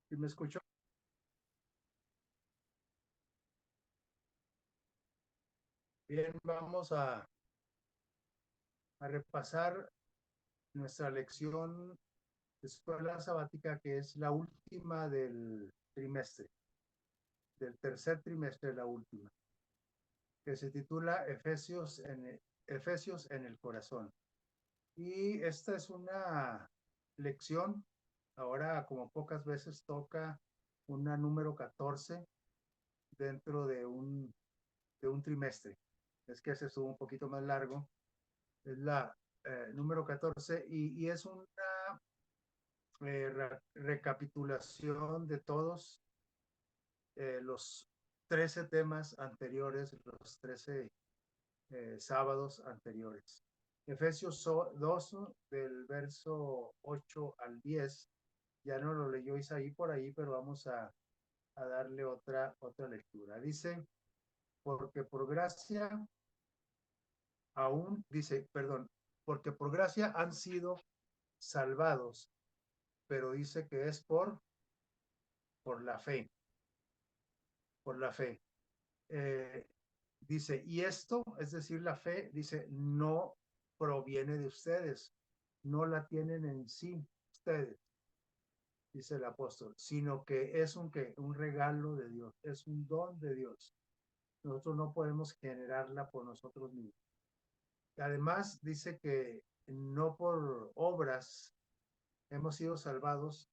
¿Sí me escucho? Bien, vamos a repasar nuestra lección de escuela sabática, que es la última del trimestre, del tercer trimestre, la última, que se titula Efesios en el corazón. Y esta es una lección, ahora como pocas veces toca una número 14 dentro de un trimestre. Es que ese estuvo un poquito más largo, es la número 14 y es una recapitulación de todos los 13 temas anteriores, los 13 sábados anteriores. Efesios 2, del verso 8 al 10, ya no lo leyó Isaí por ahí, pero vamos a darle otra lectura. Dice, porque por gracia dice, perdón, porque por gracia han sido salvados, pero dice que es por la fe, por la fe. Eh, dice, y esto, es decir, la fe, dice, no proviene de ustedes, no la tienen en sí ustedes, dice el apóstol, sino que es un regalo de Dios, es un don de Dios. Nosotros no podemos generarla por nosotros mismos. Además, dice que no por obras hemos sido salvados,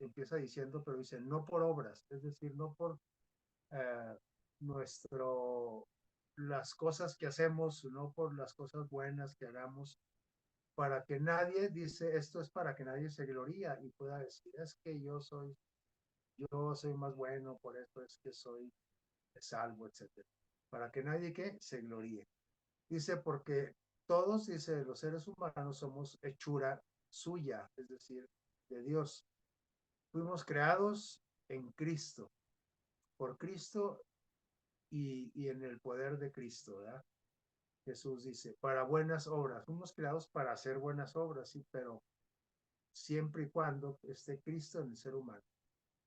empieza diciendo, pero dice, no por obras, es decir, no por eh, nuestro, las cosas que hacemos, no por las cosas buenas que hagamos, para que nadie, dice, esto es para que nadie se gloría y pueda decir, es que yo soy más bueno, por esto es que soy salvo, etcétera. Para que nadie que se gloríe. Dice, porque todos, dice, los seres humanos somos hechura suya, es decir, de Dios. Fuimos creados en Cristo, por Cristo y en el poder de Cristo, ¿verdad? Jesús dice, para buenas obras. Fuimos creados para hacer buenas obras, sí, pero siempre y cuando esté Cristo en el ser humano.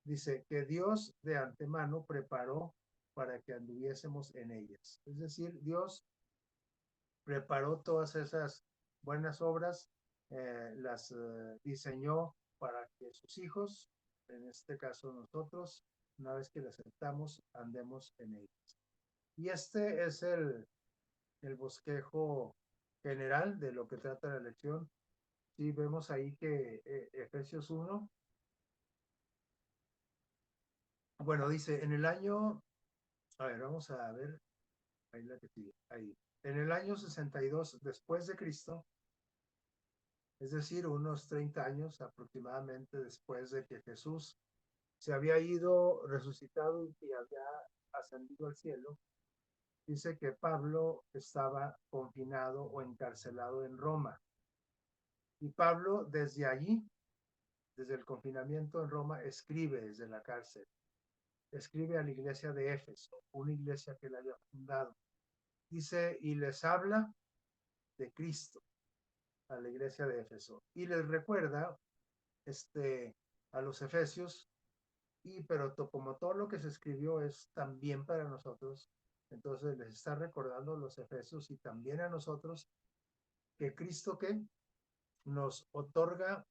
Dice que Dios de antemano preparó para que anduviésemos en ellas. Es decir, Dios preparó todas esas buenas obras, las diseñó para que sus hijos, en este caso nosotros, una vez que las aceptamos, andemos en ellas. Y este es el bosquejo general de lo que trata la lección. Sí, vemos ahí que Efesios 1, bueno, dice, en el año, a ver, vamos a ver, ahí la que sigue, ahí. En el año 62 después de Cristo, es decir, unos 30 años aproximadamente después de que Jesús se había ido resucitado y había ascendido al cielo, dice que Pablo estaba confinado o encarcelado en Roma. Y Pablo desde allí, desde el confinamiento en Roma, escribe desde la cárcel. Escribe a la iglesia de Éfeso, una iglesia que él había fundado. Dice, y les habla de Cristo a la iglesia de Éfeso. Y les recuerda a los efesios, pero como todo lo que se escribió es también para nosotros, entonces les está recordando a los efesios y también a nosotros que Cristo que nos otorga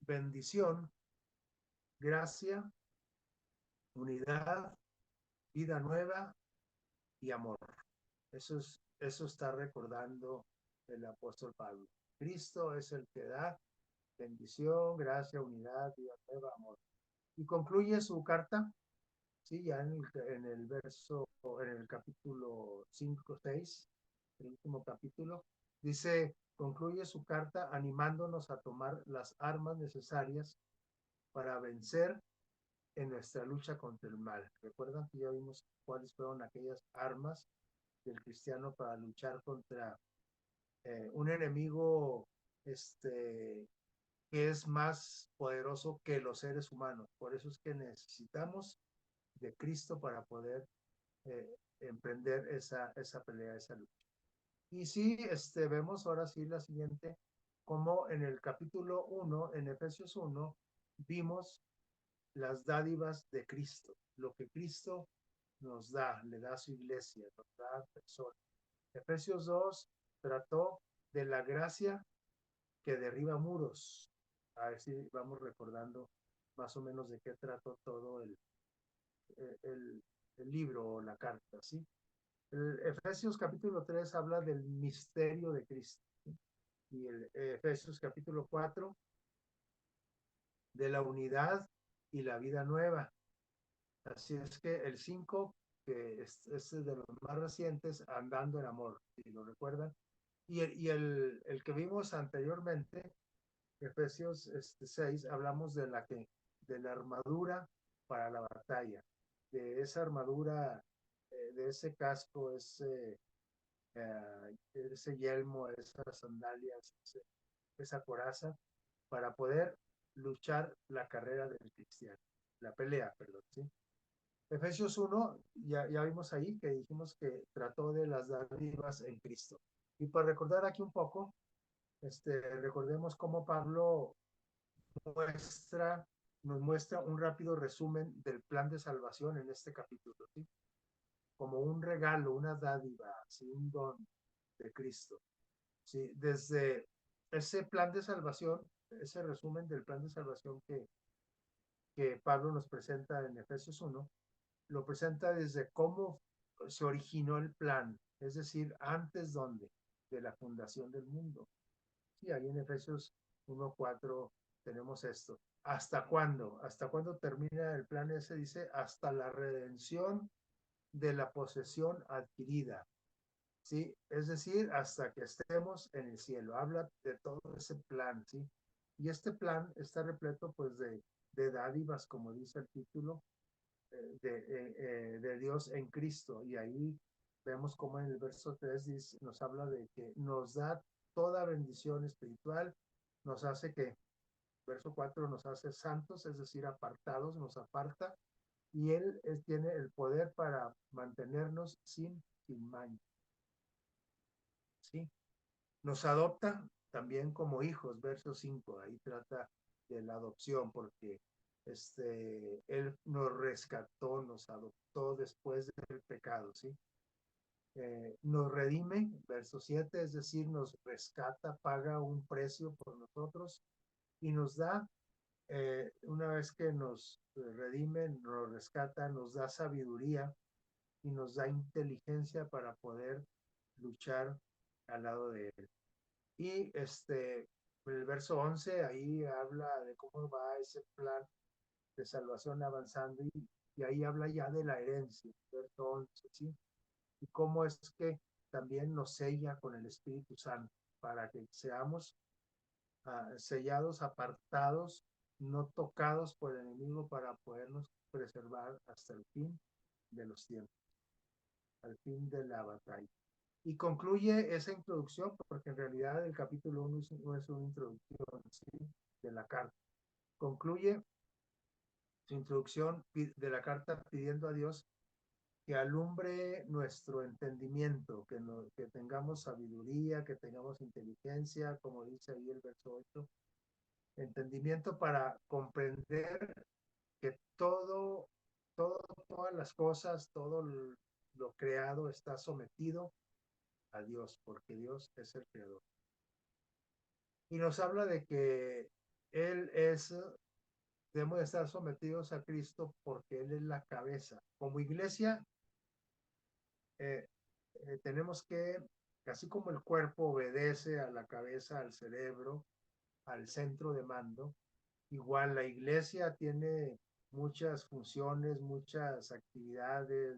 bendición, gracia, unidad, vida nueva y amor. Eso está recordando el apóstol Pablo. Cristo es el que da bendición, gracia, unidad, vida nueva, amor. Y concluye su carta, sí, ya en el verso, en el capítulo 5, 6, el último capítulo, dice, concluye su carta animándonos a tomar las armas necesarias para vencer en nuestra lucha contra el mal. Recuerdan que ya vimos cuáles fueron aquellas armas del cristiano para luchar contra un enemigo que es más poderoso que los seres humanos. Por eso es que necesitamos de Cristo para poder emprender esa pelea, esa lucha. Y sí, vemos ahora sí la siguiente, como en el capítulo 1, en Efesios 1, vimos las dádivas de Cristo, lo que Cristo nos da, le da a su iglesia, nos da a personas. Efesios 2 trató de la gracia que derriba muros. A ver si vamos recordando más o menos de qué trató todo el, el libro o la carta, ¿sí? El Efesios capítulo 3 habla del misterio de Cristo, ¿sí? Y el Efesios capítulo 4 de la unidad y la vida nueva. Así es que el 5 que es de los más recientes, andando en amor, si lo recuerdan. Y el que vimos anteriormente, Efesios 6, hablamos de la armadura para la batalla, de esa armadura, de ese casco, ese yelmo, esas sandalias, esa coraza, para poder luchar la carrera del cristiano, la pelea, perdón, ¿sí? Efesios 1, ya vimos ahí que dijimos que trató de las dádivas en Cristo. Y para recordar aquí un poco, recordemos cómo Pablo muestra, nos muestra un rápido resumen del plan de salvación en este capítulo, ¿sí? Como un regalo, una dádiva, ¿sí? Un don de Cristo. ¿Sí? Desde ese plan de salvación, ese resumen del plan de salvación que Pablo nos presenta en Efesios 1, lo presenta desde cómo se originó el plan, es decir, antes donde, de la fundación del mundo. Sí, ahí en Efesios 1:4 tenemos esto. ¿Hasta cuándo? ¿Hasta cuándo termina el plan ese? Dice, hasta la redención de la posesión adquirida. ¿Sí? Es decir, hasta que estemos en el cielo. Habla de todo ese plan, ¿sí? Y este plan está repleto, pues, de dádivas, como dice el título, de Dios en Cristo. Y ahí vemos como en el verso 3 dice, nos habla de que nos da toda bendición espiritual, nos hace que, verso 4 nos hace santos, es decir, apartados, nos aparta, y Él tiene el poder para mantenernos sin mancha, ¿sí? Nos adopta también como hijos, verso 5 ahí trata de la adopción, porque Él nos rescató, nos adoptó después del pecado, ¿sí? Nos redime, verso 7 es decir, nos rescata, paga un precio por nosotros y nos da, una vez que nos redime, nos rescata, nos da sabiduría y nos da inteligencia para poder luchar al lado de Él. Y el verso 11 ahí habla de cómo va ese plan de salvación avanzando y ahí habla ya de la herencia, verso 11, ¿sí? Y cómo es que también nos sella con el Espíritu Santo para que seamos sellados, apartados, no tocados por el enemigo para podernos preservar hasta el fin de los tiempos, al fin de la batalla. Y concluye esa introducción, porque en realidad el capítulo 1 no es una introducción, ¿sí? De la carta. Concluye su introducción de la carta pidiendo a Dios que alumbre nuestro entendimiento, que tengamos sabiduría, que tengamos inteligencia, como dice ahí el verso 8, entendimiento para comprender que todas las cosas, todo lo creado está sometido a Dios, porque Dios es el creador. Y nos habla de que debemos estar sometidos a Cristo porque Él es la cabeza. Como iglesia, eh, tenemos que, así como el cuerpo obedece a la cabeza, al cerebro, al centro de mando, igual la iglesia tiene muchas funciones, muchas actividades,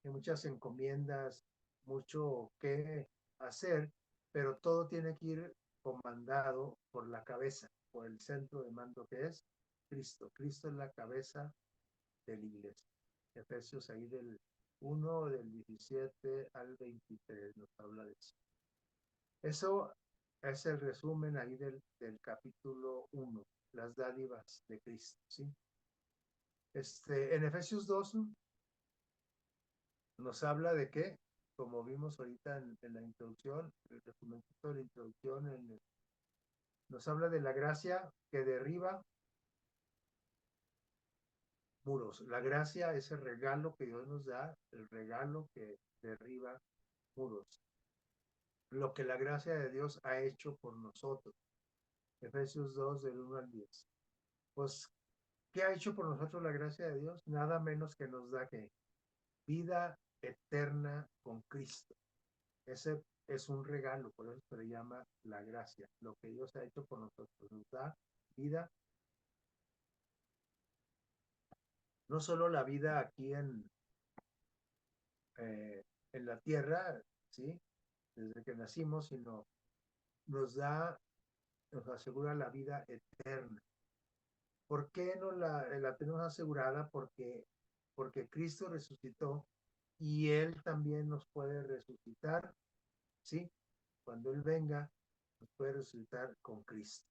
muchas encomiendas, mucho que hacer, pero todo tiene que ir comandado por la cabeza, por el centro de mando que es Cristo. Cristo es la cabeza de la iglesia. Efesios ahí del 1, del 17 al 23 nos habla de eso. Eso es el resumen ahí del capítulo 1, las dádivas de Cristo, ¿sí? En Efesios 2 nos habla de que, como vimos ahorita en la introducción, el resumen de la introducción, nos habla de la gracia que derriba muros. La gracia es el regalo que Dios nos da, el regalo que derriba muros. Lo que la gracia de Dios ha hecho por nosotros. Efesios 2, del 1 al 10. Pues, ¿qué ha hecho por nosotros la gracia de Dios? Nada menos que nos da que vida eterna con Cristo. Ese es un regalo, por eso se le llama la gracia. Lo que Dios ha hecho por nosotros nos da vida, no solo la vida aquí eh, en la tierra, ¿sí? Desde que nacimos, sino nos da, nos asegura la vida eterna. ¿Por qué no la tenemos asegurada? Porque Cristo resucitó y Él también nos puede resucitar, ¿sí? Cuando Él venga, nos puede resucitar con Cristo,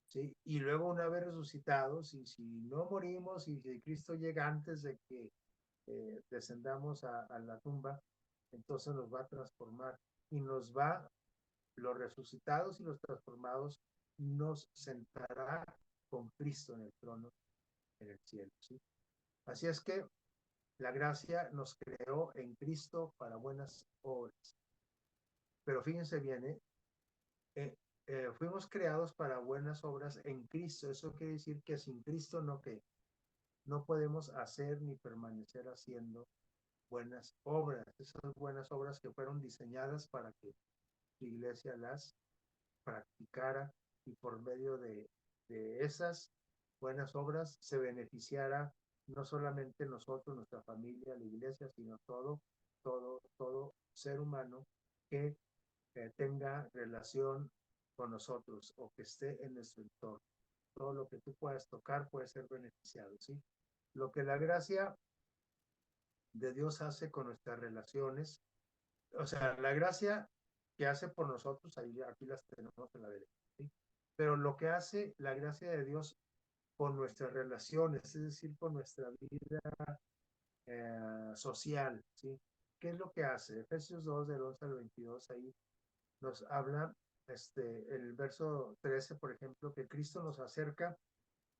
¿sí? Y luego una vez resucitados, y si no morimos, y si Cristo llega antes de que descendamos a la tumba, entonces nos va a transformar y los resucitados y los transformados, nos sentará con Cristo en el trono en el cielo, ¿sí? Así es que la gracia nos creó en Cristo para buenas obras. Pero fíjense bien, eh, fuimos creados para buenas obras en Cristo. Eso quiere decir que sin Cristo no podemos hacer ni permanecer haciendo buenas obras. Esas buenas obras que fueron diseñadas para que la iglesia las practicara y por medio de esas buenas obras se beneficiara no solamente nosotros, nuestra familia, la iglesia, sino todo ser humano que tenga relación con nosotros o que esté en nuestro entorno. Todo lo que tú puedas tocar puede ser beneficiado, ¿sí? Lo que la gracia de Dios hace con nuestras relaciones, o sea, la gracia que hace por nosotros, ahí, aquí las tenemos en la derecha, ¿sí? Pero lo que hace la gracia de Dios con nuestras relaciones, es decir, con nuestra vida social, ¿sí? ¿Qué es lo que hace? Efesios 2, del 11 al 22, ahí nos habla, el verso 13, por ejemplo, que Cristo nos acerca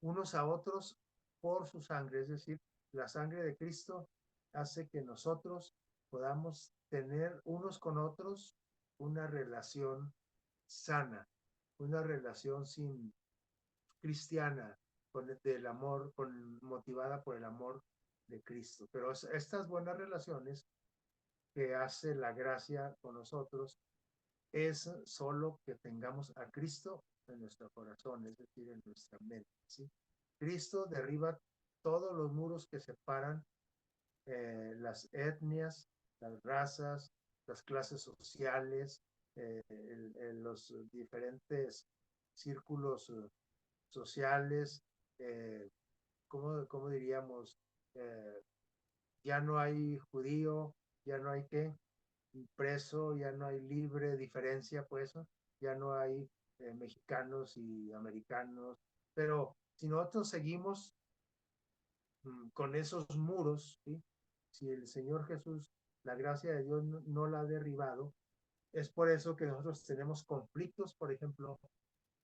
unos a otros por su sangre, es decir, la sangre de Cristo hace que nosotros podamos tener unos con otros una relación sana, una relación sin cristiana, del amor, motivada por el amor de Cristo. Pero estas buenas relaciones que hace la gracia con nosotros es solo que tengamos a Cristo en nuestro corazón, es decir, en nuestra mente, ¿sí? Cristo derriba todos los muros que separan las etnias, las razas, las clases sociales, los diferentes círculos sociales, ¿cómo diríamos? Eh, ya no hay judío, ya no hay qué, preso, ya no hay libre diferencia, pues, ¿no? Ya no hay mexicanos y americanos, pero si nosotros seguimos con esos muros, ¿sí? Si el Señor Jesús, la gracia de Dios no la ha derribado, es por eso que nosotros tenemos conflictos, por ejemplo,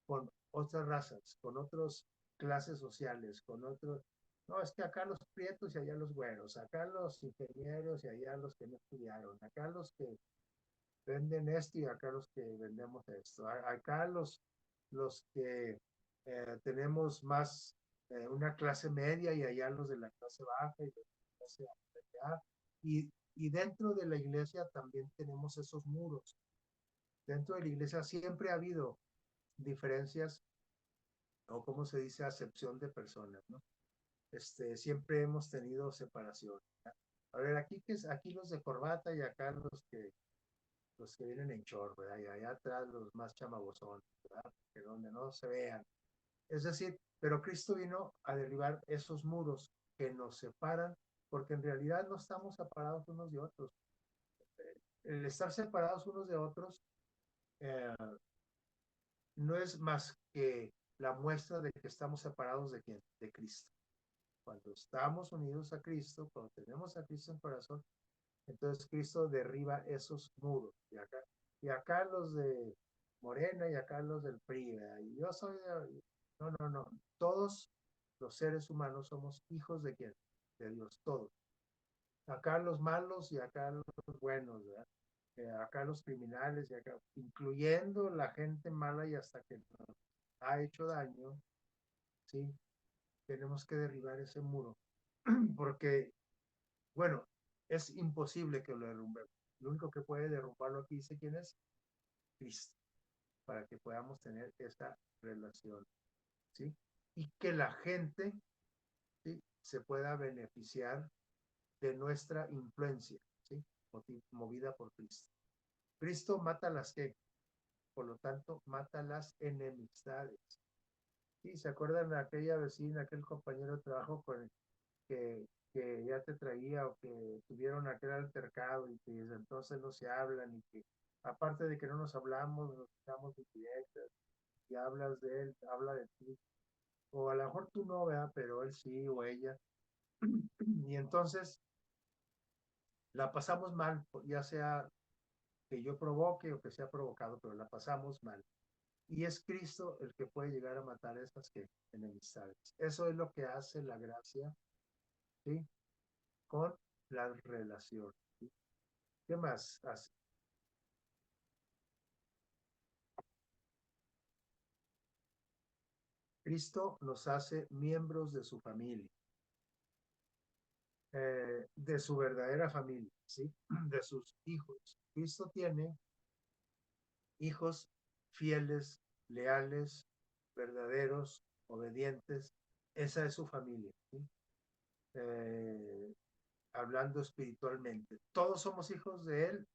con otras razas, con otras clases sociales, con otros. No, es que acá los prietos y allá los güeros, acá los ingenieros y allá los que no estudiaron, acá los que venden esto y acá los que vendemos esto. Acá los que tenemos más una clase media y allá los de la clase baja y los de la clase alta. Y dentro de la iglesia también tenemos esos muros. Dentro de la iglesia siempre ha habido diferencias o como se dice, acepción de personas, ¿no? Siempre hemos tenido separación. ¿Ya? A ver, aquí los de corbata y acá los que vienen en short, ¿verdad? Y allá atrás los más chamagosones, ¿verdad? Que donde no se vean. Es decir, pero Cristo vino a derribar esos muros que nos separan, porque en realidad no estamos separados unos de otros. El estar separados unos de otros eh, no es más que la muestra de que estamos separados de quién, de Cristo. Cuando estamos unidos a Cristo, cuando tenemos a Cristo en corazón, entonces Cristo derriba esos muros. Y acá los de Morena y acá los del PRI, ¿verdad? Y yo soy de. No, no, no. Todos los seres humanos somos hijos de quién? De Dios, todos. Acá los malos y acá los buenos, ¿verdad? Acá los criminales y acá, incluyendo la gente mala y hasta que nos ha hecho daño, ¿sí? Tenemos que derribar ese muro, porque, bueno, es imposible que lo derrumbemos. Lo único que puede derrumbarlo aquí, dice quién es, Cristo, para que podamos tener esa relación, ¿sí? Y que la gente, ¿sí? Se pueda beneficiar de nuestra influencia, ¿sí? Movida por Cristo. Cristo mata las que, por lo tanto, mata las enemistades. ¿Sí? ¿Se acuerdan de aquella vecina, aquel compañero de trabajo con el que ya te traía o que tuvieron aquel altercado y que desde entonces no se hablan y que aparte de que no nos hablamos, nos damos directas y hablas de él, habla de ti, o a lo mejor tú no, ¿verdad? Pero él sí o ella. Y entonces la pasamos mal, ya sea que yo provoque o que sea provocado, pero la pasamos mal. Y es Cristo el que puede llegar a matar esas que enemistades. Eso es lo que hace la gracia, ¿sí? Con la relación. ¿Sí? ¿Qué más hace? Cristo nos hace miembros de su familia, de su verdadera familia, ¿sí? De sus hijos. Cristo tiene hijos fieles, leales, verdaderos, obedientes. Esa es su familia, ¿sí? Eh, hablando espiritualmente. Todos somos hijos de Él,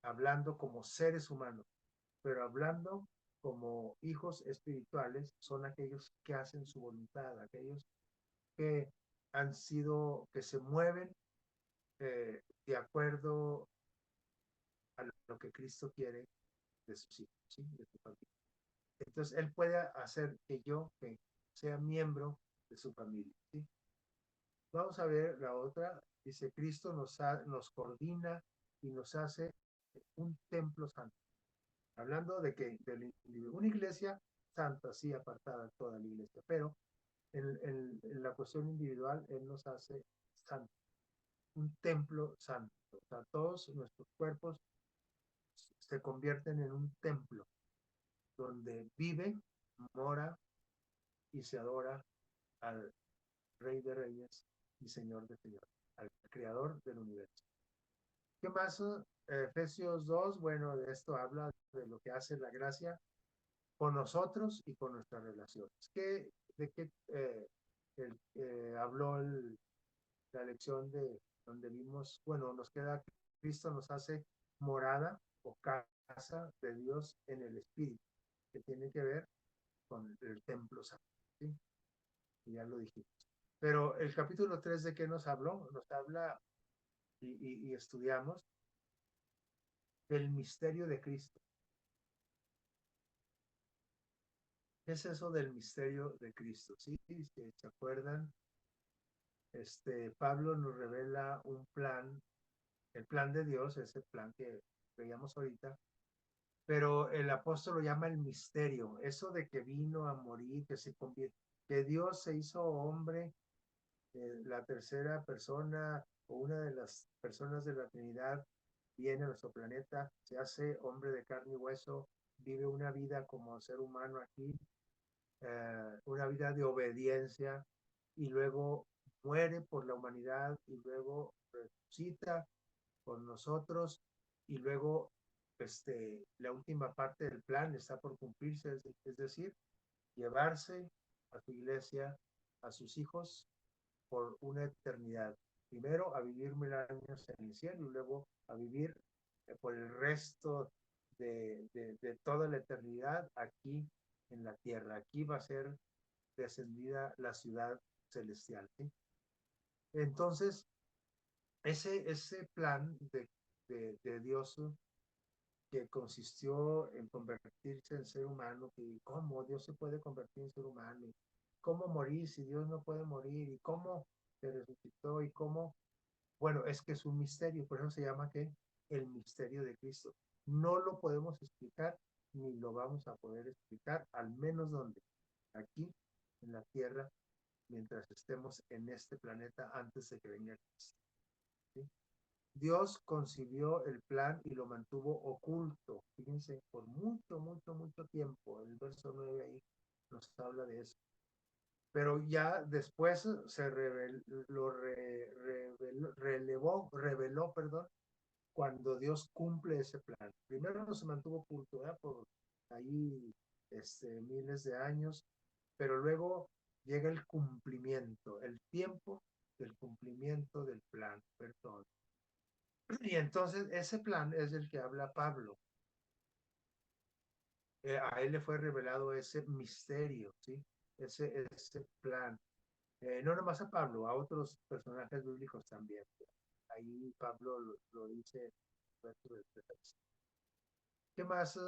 hablando como seres humanos, pero hablando como hijos espirituales, son aquellos que hacen su voluntad, aquellos que han sido, que se mueven de acuerdo a lo que Cristo quiere de sus hijos, ¿sí? De su familia. Entonces, Él puede hacer que yo que sea miembro de su familia, ¿sí? Vamos a ver la otra. Dice, Cristo nos coordina y nos hace un templo santo. Hablando de que una iglesia santa, sí, apartada de toda la iglesia, pero en la cuestión individual, Él nos hace santos, un templo santo. O sea, todos nuestros cuerpos se convierten en un templo donde vive, mora y se adora al Rey de Reyes y Señor de Señores, al Creador del universo. ¿Qué más? Efesios 2, bueno, de esto habla de lo que hace la gracia con nosotros y con nuestras relaciones. ¿De qué habló la lección de donde vimos? Bueno, nos queda Cristo nos hace morada o casa de Dios en el Espíritu, que tiene que ver con el templo santo, ¿sí? Y ya lo dijimos. Pero el capítulo 3 ¿de qué nos habló? Nos habla y estudiamos del misterio de Cristo. ¿Qué es eso del misterio de Cristo? ¿Sí? ¿Se acuerdan? Pablo nos revela un plan, el plan de Dios, ese plan que veíamos ahorita, pero el apóstol lo llama el misterio, eso de que vino a morir, que se convierte, que Dios se hizo hombre, la tercera persona o una de las personas de la Trinidad viene a nuestro planeta, se hace hombre de carne y hueso, vive una vida como ser humano aquí, una vida de obediencia y luego muere por la humanidad y luego resucita por nosotros y luego la última parte del plan está por cumplirse, es decir, llevarse a su iglesia, a sus hijos por una eternidad. Primero a vivir 1000 años en el cielo y luego a vivir por el resto de toda la eternidad aquí en la tierra. Aquí va a ser descendida la ciudad celestial, ¿sí? Entonces, ese plan de Dios que consistió en convertirse en ser humano, y cómo Dios se puede convertir en ser humano, y cómo morir si Dios no puede morir, y cómo se resucitó, y cómo, bueno, es que es un misterio, por eso se llama que el misterio de Cristo. No lo podemos explicar, ni lo vamos a poder explicar, al menos donde, aquí, en la tierra, mientras estemos en este planeta antes de que venga Cristo. ¿Sí? Dios concibió el plan y lo mantuvo oculto, fíjense, por mucho, mucho, mucho tiempo. El verso 9 ahí nos habla de eso. Pero ya después se reveló, perdón, cuando Dios cumple ese plan. Primero no se mantuvo oculto, por ahí miles de años, pero luego llega el cumplimiento, el tiempo del cumplimiento del plan, perdón. Y entonces ese plan es el que habla Pablo. A él le fue revelado ese misterio, ¿sí? Ese plan. No nomás a Pablo, a otros personajes bíblicos también. Ahí Pablo lo dice. ¿Qué más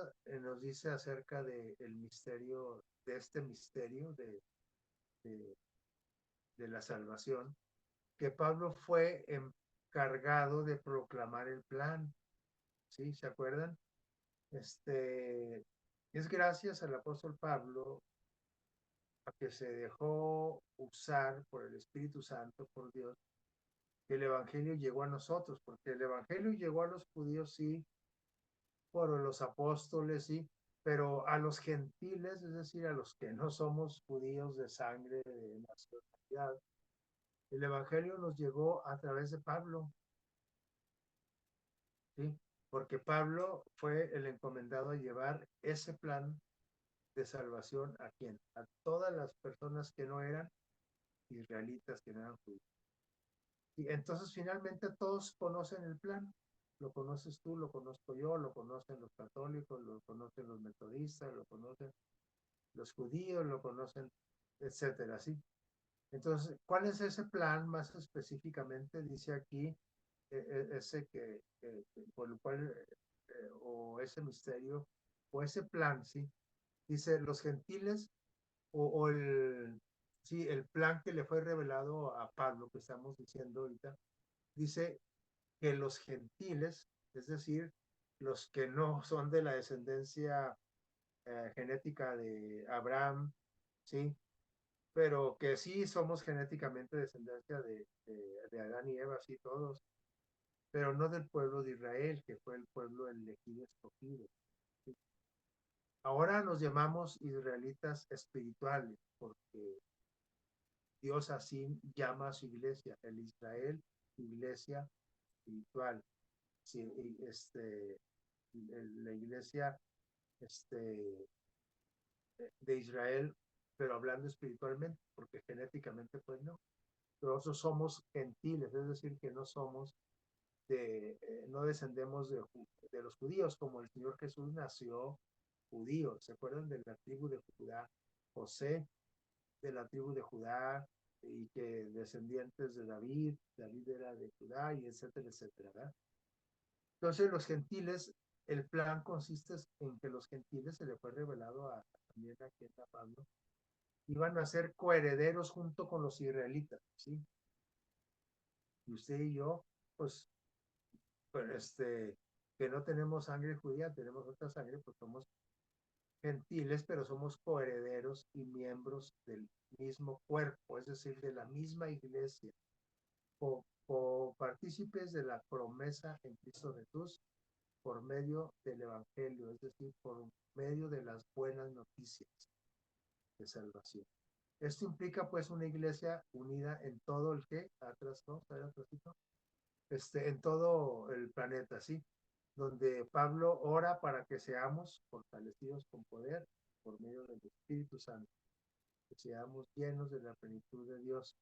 nos dice acerca de el misterio, de este misterio de, de la salvación? Que Pablo fue encargado de proclamar el plan, ¿sí? ¿Se acuerdan? Es gracias al apóstol Pablo a que se dejó usar por el Espíritu Santo, por Dios, que el Evangelio llegó a nosotros, porque el Evangelio llegó a los judíos, sí, por los apóstoles, sí, pero a los gentiles, es decir, a los que no somos judíos de sangre, de nacionalidad, el Evangelio nos llegó a través de Pablo, ¿sí? Porque Pablo fue el encomendado a llevar ese plan de salvación a quién, a todas las personas que no eran israelitas, que no eran judíos. Y entonces finalmente todos conocen el plan. Lo conoces tú, lo conozco yo, lo conocen los católicos, lo conocen los metodistas, lo conocen los judíos, lo conocen, etcétera, ¿sí? Entonces, ¿cuál es ese plan más específicamente? Dice aquí, ese por el cual, o ese misterio, o ese plan, ¿sí? Dice, los gentiles, o sí, el plan que le fue revelado a Pablo, que estamos diciendo ahorita, dice que los gentiles, es decir, los que no son de la descendencia genética de Abraham, ¿sí? Pero que sí somos genéticamente descendencia de Adán y Eva, sí, todos, pero no del pueblo de Israel, que fue el pueblo elegido, escogido. ¿Sí? Ahora nos llamamos israelitas espirituales, porque Dios así llama a su iglesia, el Israel, iglesia espiritual. Sí, la iglesia de Israel, pero hablando espiritualmente, porque genéticamente pues no. Nosotros somos gentiles, es decir, que no somos no descendemos de los judíos, como el Señor Jesús nació judío. ¿Se acuerdan de la tribu de Judá? José de la tribu de Judá y que descendientes de David, David era de Judá y etcétera, etcétera, ¿verdad? Entonces los gentiles, el plan consiste en que los gentiles se le fue revelado también aquí a Pablo, iban a ser coherederos junto con los israelitas, ¿sí? Y usted y yo, pues, pues que no tenemos sangre judía, tenemos otra sangre, pues somos gentiles, pero somos coherederos y miembros del mismo cuerpo, es decir, de la misma iglesia, partícipes de la promesa en Cristo Jesús por medio del Evangelio, es decir, por medio de las buenas noticias de salvación. Esto implica pues una iglesia unida en todo el que, atrás, ¿no? En todo el planeta, ¿sí? Donde Pablo ora para que seamos fortalecidos con poder por medio del Espíritu Santo, que seamos llenos de la plenitud de Dios.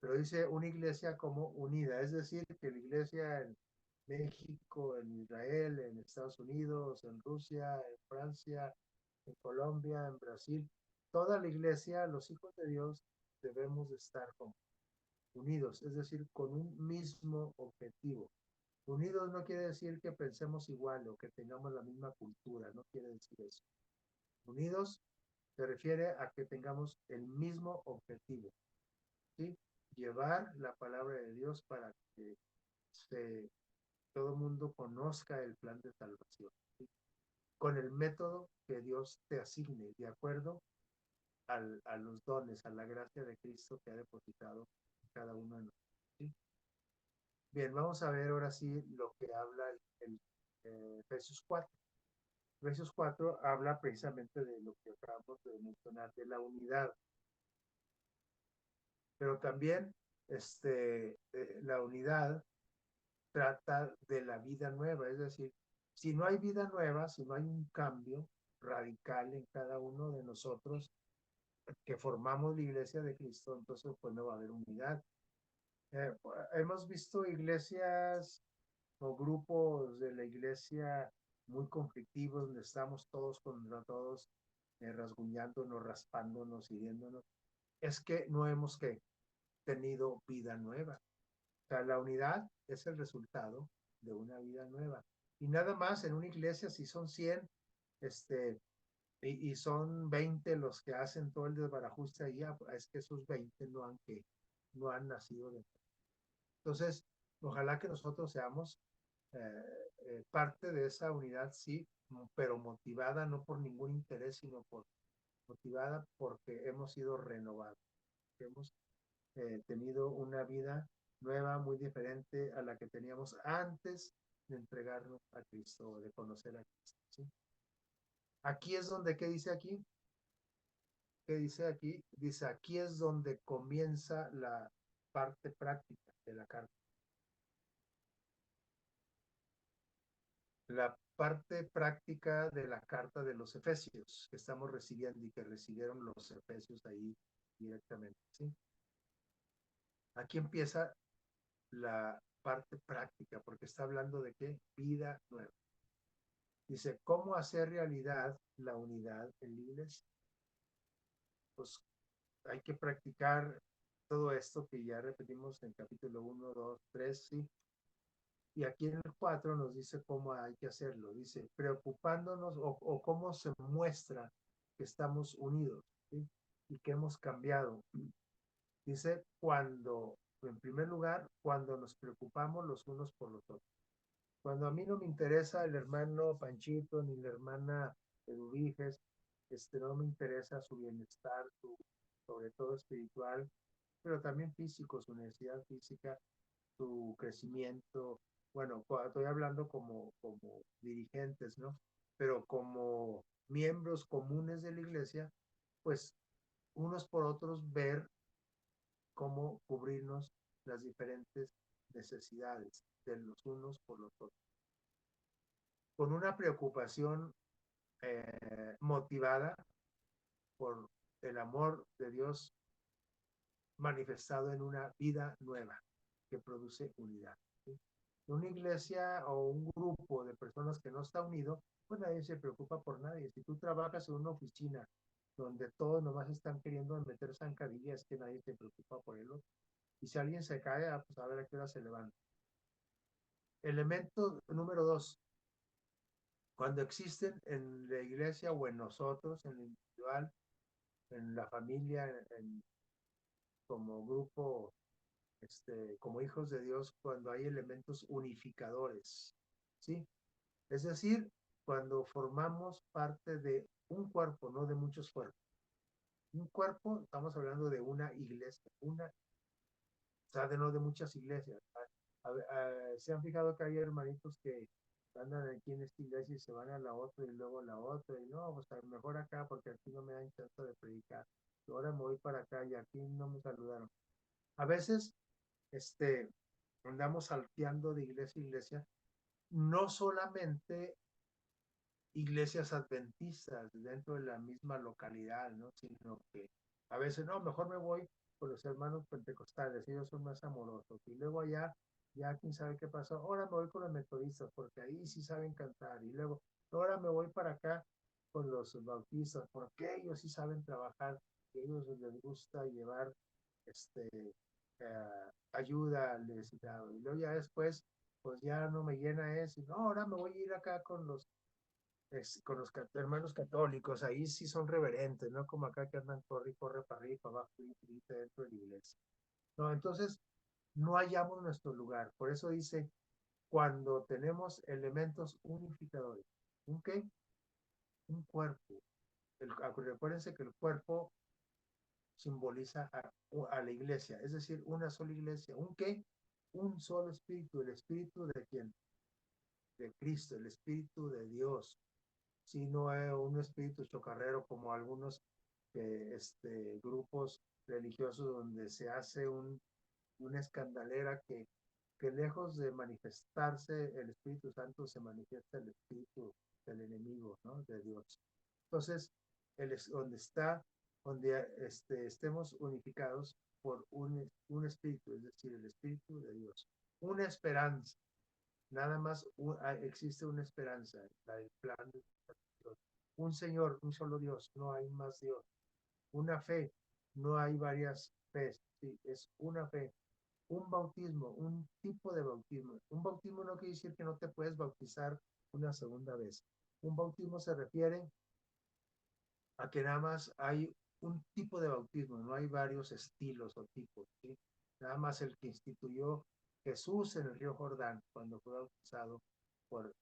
Pero dice una iglesia como unida, es decir, que la iglesia en México, en Israel, en Estados Unidos, en Rusia, en Francia, en Colombia, en Brasil, toda la iglesia, los hijos de Dios, debemos de estar como unidos, es decir, con un mismo objetivo. Unidos no quiere decir que pensemos igual o que tengamos la misma cultura, no quiere decir eso. Unidos se refiere a que tengamos el mismo objetivo, ¿sí? Llevar la palabra de Dios para que todo el mundo conozca el plan de salvación, ¿sí? Con el método que Dios te asigne, ¿de acuerdo? a los dones, a la gracia de Cristo que ha depositado en cada uno de nosotros. ¿Sí? Bien, vamos a ver ahora sí lo que habla el Efesios 4. Efesios 4 habla precisamente de lo que acabamos de mencionar, de la unidad, pero también la unidad trata de la vida nueva, es decir, si no hay vida nueva, si no hay un cambio radical en cada uno de nosotros que formamos la iglesia de Cristo, entonces pues no va a haber unidad. Eh, Hemos visto iglesias o grupos de la iglesia muy conflictivos, donde estamos todos contra todos, rasguñándonos, raspándonos, hiriéndonos. Es que no hemos tenido vida nueva. O sea, la unidad es el resultado de una vida nueva. Y nada más en una iglesia, si son 100, este, y son 20 los que hacen todo el desbarajuste ahí, es que esos 20 no han nacido de. Entonces, ojalá que nosotros seamos parte de esa unidad, sí, pero motivada no por ningún interés, sino motivada porque hemos sido renovados, hemos tenido una vida nueva, muy diferente a la que teníamos antes de entregarnos a Cristo o de conocer a Cristo. ¿Sí? Aquí es donde, ¿qué dice aquí? ¿Qué dice aquí? Dice, aquí es donde comienza la parte práctica de la carta. La parte práctica de la carta de los Efesios que estamos recibiendo y que recibieron los Efesios ahí directamente. ¿Sí? Aquí empieza la parte práctica, porque está hablando de qué? Vida nueva. Dice, ¿cómo hacer realidad la unidad en la iglesia? Pues hay que practicar todo esto que ya repetimos en capítulo 1, 2, 3, ¿sí? Y aquí en el 4 nos dice cómo hay que hacerlo. Dice, preocupándonos o cómo se muestra que estamos unidos, ¿sí? Y que hemos cambiado. Dice, en primer lugar, cuando nos preocupamos los unos por los otros. Cuando a mí no me interesa el hermano Panchito ni la hermana Eduviges, no me interesa su bienestar, sobre todo espiritual, pero también físico, su necesidad física, su crecimiento. Bueno, estoy hablando como dirigentes, ¿no? Pero como miembros comunes de la iglesia, pues unos por otros ver cómo cubrirnos las diferentes necesidades de los unos por los otros. Con una preocupación motivada por el amor de Dios manifestado en una vida nueva que produce unidad. ¿Sí? Una iglesia o un grupo de personas que no está unido, pues nadie se preocupa por nadie. Si tú trabajas en una oficina donde todos nomás están queriendo meter zancadillas, es que nadie se preocupa por el otro. Y si alguien se cae, pues a ver a qué hora se levanta. Elemento número 2, cuando existen en la iglesia o en nosotros, en lo individual, en la familia, como grupo, como hijos de Dios, cuando hay elementos unificadores, ¿sí? Es decir, cuando formamos parte de un cuerpo, no de muchos cuerpos. Un cuerpo, estamos hablando de una iglesia, o sea, no de muchas iglesias. ¿Se han fijado que hay hermanitos que andan aquí en esta iglesia y se van a la otra y luego a la otra? Y no, pues mejor acá porque aquí no me dan chance de predicar. Y ahora me voy para acá y aquí no me saludaron. A veces, andamos salteando de iglesia a iglesia, no solamente iglesias adventistas dentro de la misma localidad, ¿no? Sino que a veces, no, mejor me voy con los hermanos pentecostales, ellos son más amorosos. Y luego allá, ya quién sabe qué pasó, ahora me voy con los metodistas, porque ahí sí saben cantar. Y luego, ahora me voy para acá con los bautistas, porque ellos sí saben trabajar, a ellos les gusta llevar ayuda al necesitado. Y luego ya después, pues ya no me llena eso, y no, ahora me voy a ir acá con los hermanos católicos, ahí sí son reverentes, ¿no? Como acá que andan corre y corre para arriba, para abajo y dentro de la iglesia. No, entonces no hallamos nuestro lugar. Por eso dice, cuando tenemos elementos unificadores, ¿un qué? Un cuerpo. Recuérdense que el cuerpo simboliza a la iglesia, es decir, una sola iglesia. ¿Un qué? Un solo espíritu. ¿El espíritu de quién? De Cristo, el espíritu de Dios. Si no es un espíritu chocarrero como algunos grupos religiosos donde se hace una escandalera que lejos de manifestarse el Espíritu Santo se manifiesta el espíritu del enemigo, ¿no? De Dios. Entonces, donde está, donde estemos unificados por un espíritu, es decir, el espíritu de Dios. Una esperanza, nada más existe una esperanza, el plan de Dios. Un Señor, un solo Dios, no hay más Dios. Una fe, no hay varias fe, sí, es una fe. Un bautismo, un tipo de bautismo. Un bautismo no quiere decir que no te puedes bautizar una segunda vez. Un bautismo se refiere a que nada más hay un tipo de bautismo, no hay varios estilos o tipos, ¿sí? Nada más el que instituyó Jesús en el río Jordán cuando fue bautizado por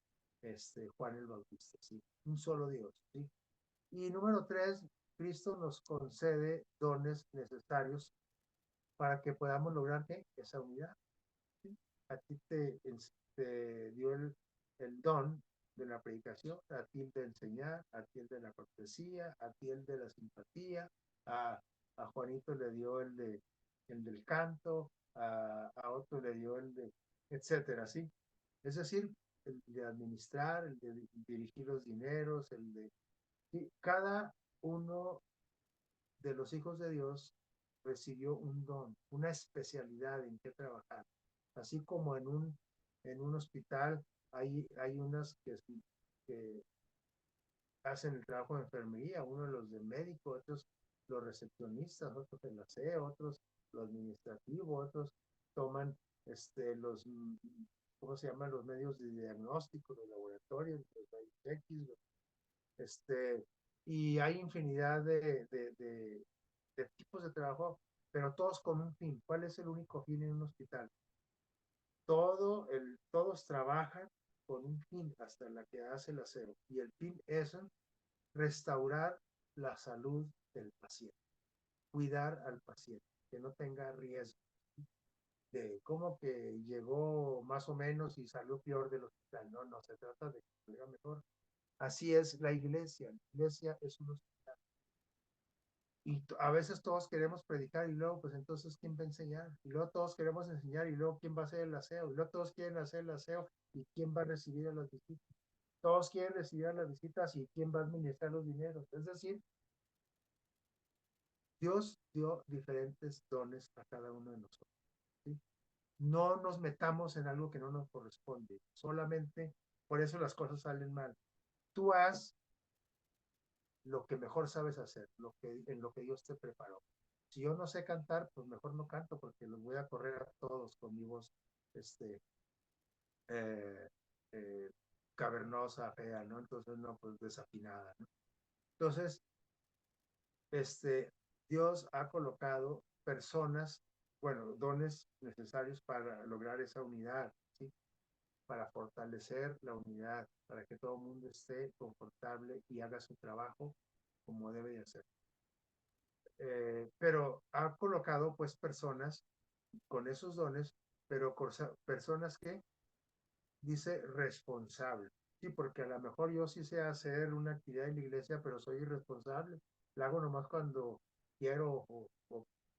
Juan el Bautista, ¿sí? Un solo Dios, ¿sí? Y número 3, Cristo nos concede dones necesarios para que podamos lograr ¿qué? Esa unidad. ¿Sí? A ti te dio el don de la predicación, a ti el de enseñar, a ti el de la cortesía, a ti el de la simpatía, a Juanito le dio el del canto, a otro le dio el de, etcétera, ¿sí? Es decir, el de administrar, el de dirigir los dineros, el de... ¿sí? Cada uno de los hijos de Dios recibió un don, una especialidad en qué trabajar. Así como en un hospital hay unas que hacen el trabajo de enfermería, uno los de médico, otros los recepcionistas, otros el aseo, otros lo administrativo, otros toman los, ¿cómo se llaman? Los medios de diagnóstico, los laboratorios, los X, y hay infinidad de tipos de trabajo, pero todos con un fin. ¿Cuál es el único fin en un hospital? Todos trabajan con un fin, hasta la que hace el aseo. Y el fin es restaurar la salud del paciente, cuidar al paciente, que no tenga riesgo de cómo que llegó más o menos y salió peor del hospital. No, no, se trata de que salga mejor. Así es la iglesia. La iglesia es un hospital. Y a veces todos queremos predicar y luego, pues entonces, ¿quién va a enseñar? Y luego todos queremos enseñar y luego, ¿quién va a hacer el aseo? Y luego todos quieren hacer el aseo y ¿quién va a recibir a las visitas? Todos quieren recibir a las visitas y ¿quién va a administrar los dineros? Es decir, Dios dio diferentes dones a cada uno de nosotros, ¿sí? No nos metamos en algo que no nos corresponde, solamente por eso las cosas salen mal. Tú haz lo que mejor sabes hacer, en lo que Dios te preparó. Si yo no sé cantar, pues mejor no canto porque los voy a correr a todos con mi voz este, eh, eh, cavernosa, fea, ¿no? Entonces, no, pues desafinada, ¿no? Entonces, este, Dios ha colocado personas, bueno, dones necesarios para lograr esa unidad, ¿sí? Para fortalecer la unidad, para que todo el mundo esté confortable y haga su trabajo como debe de hacer. Pero ha colocado pues personas con esos dones, pero personas que dice responsable. Sí, porque a lo mejor yo sí sé hacer una actividad en la iglesia, pero soy irresponsable. La hago nomás cuando quiero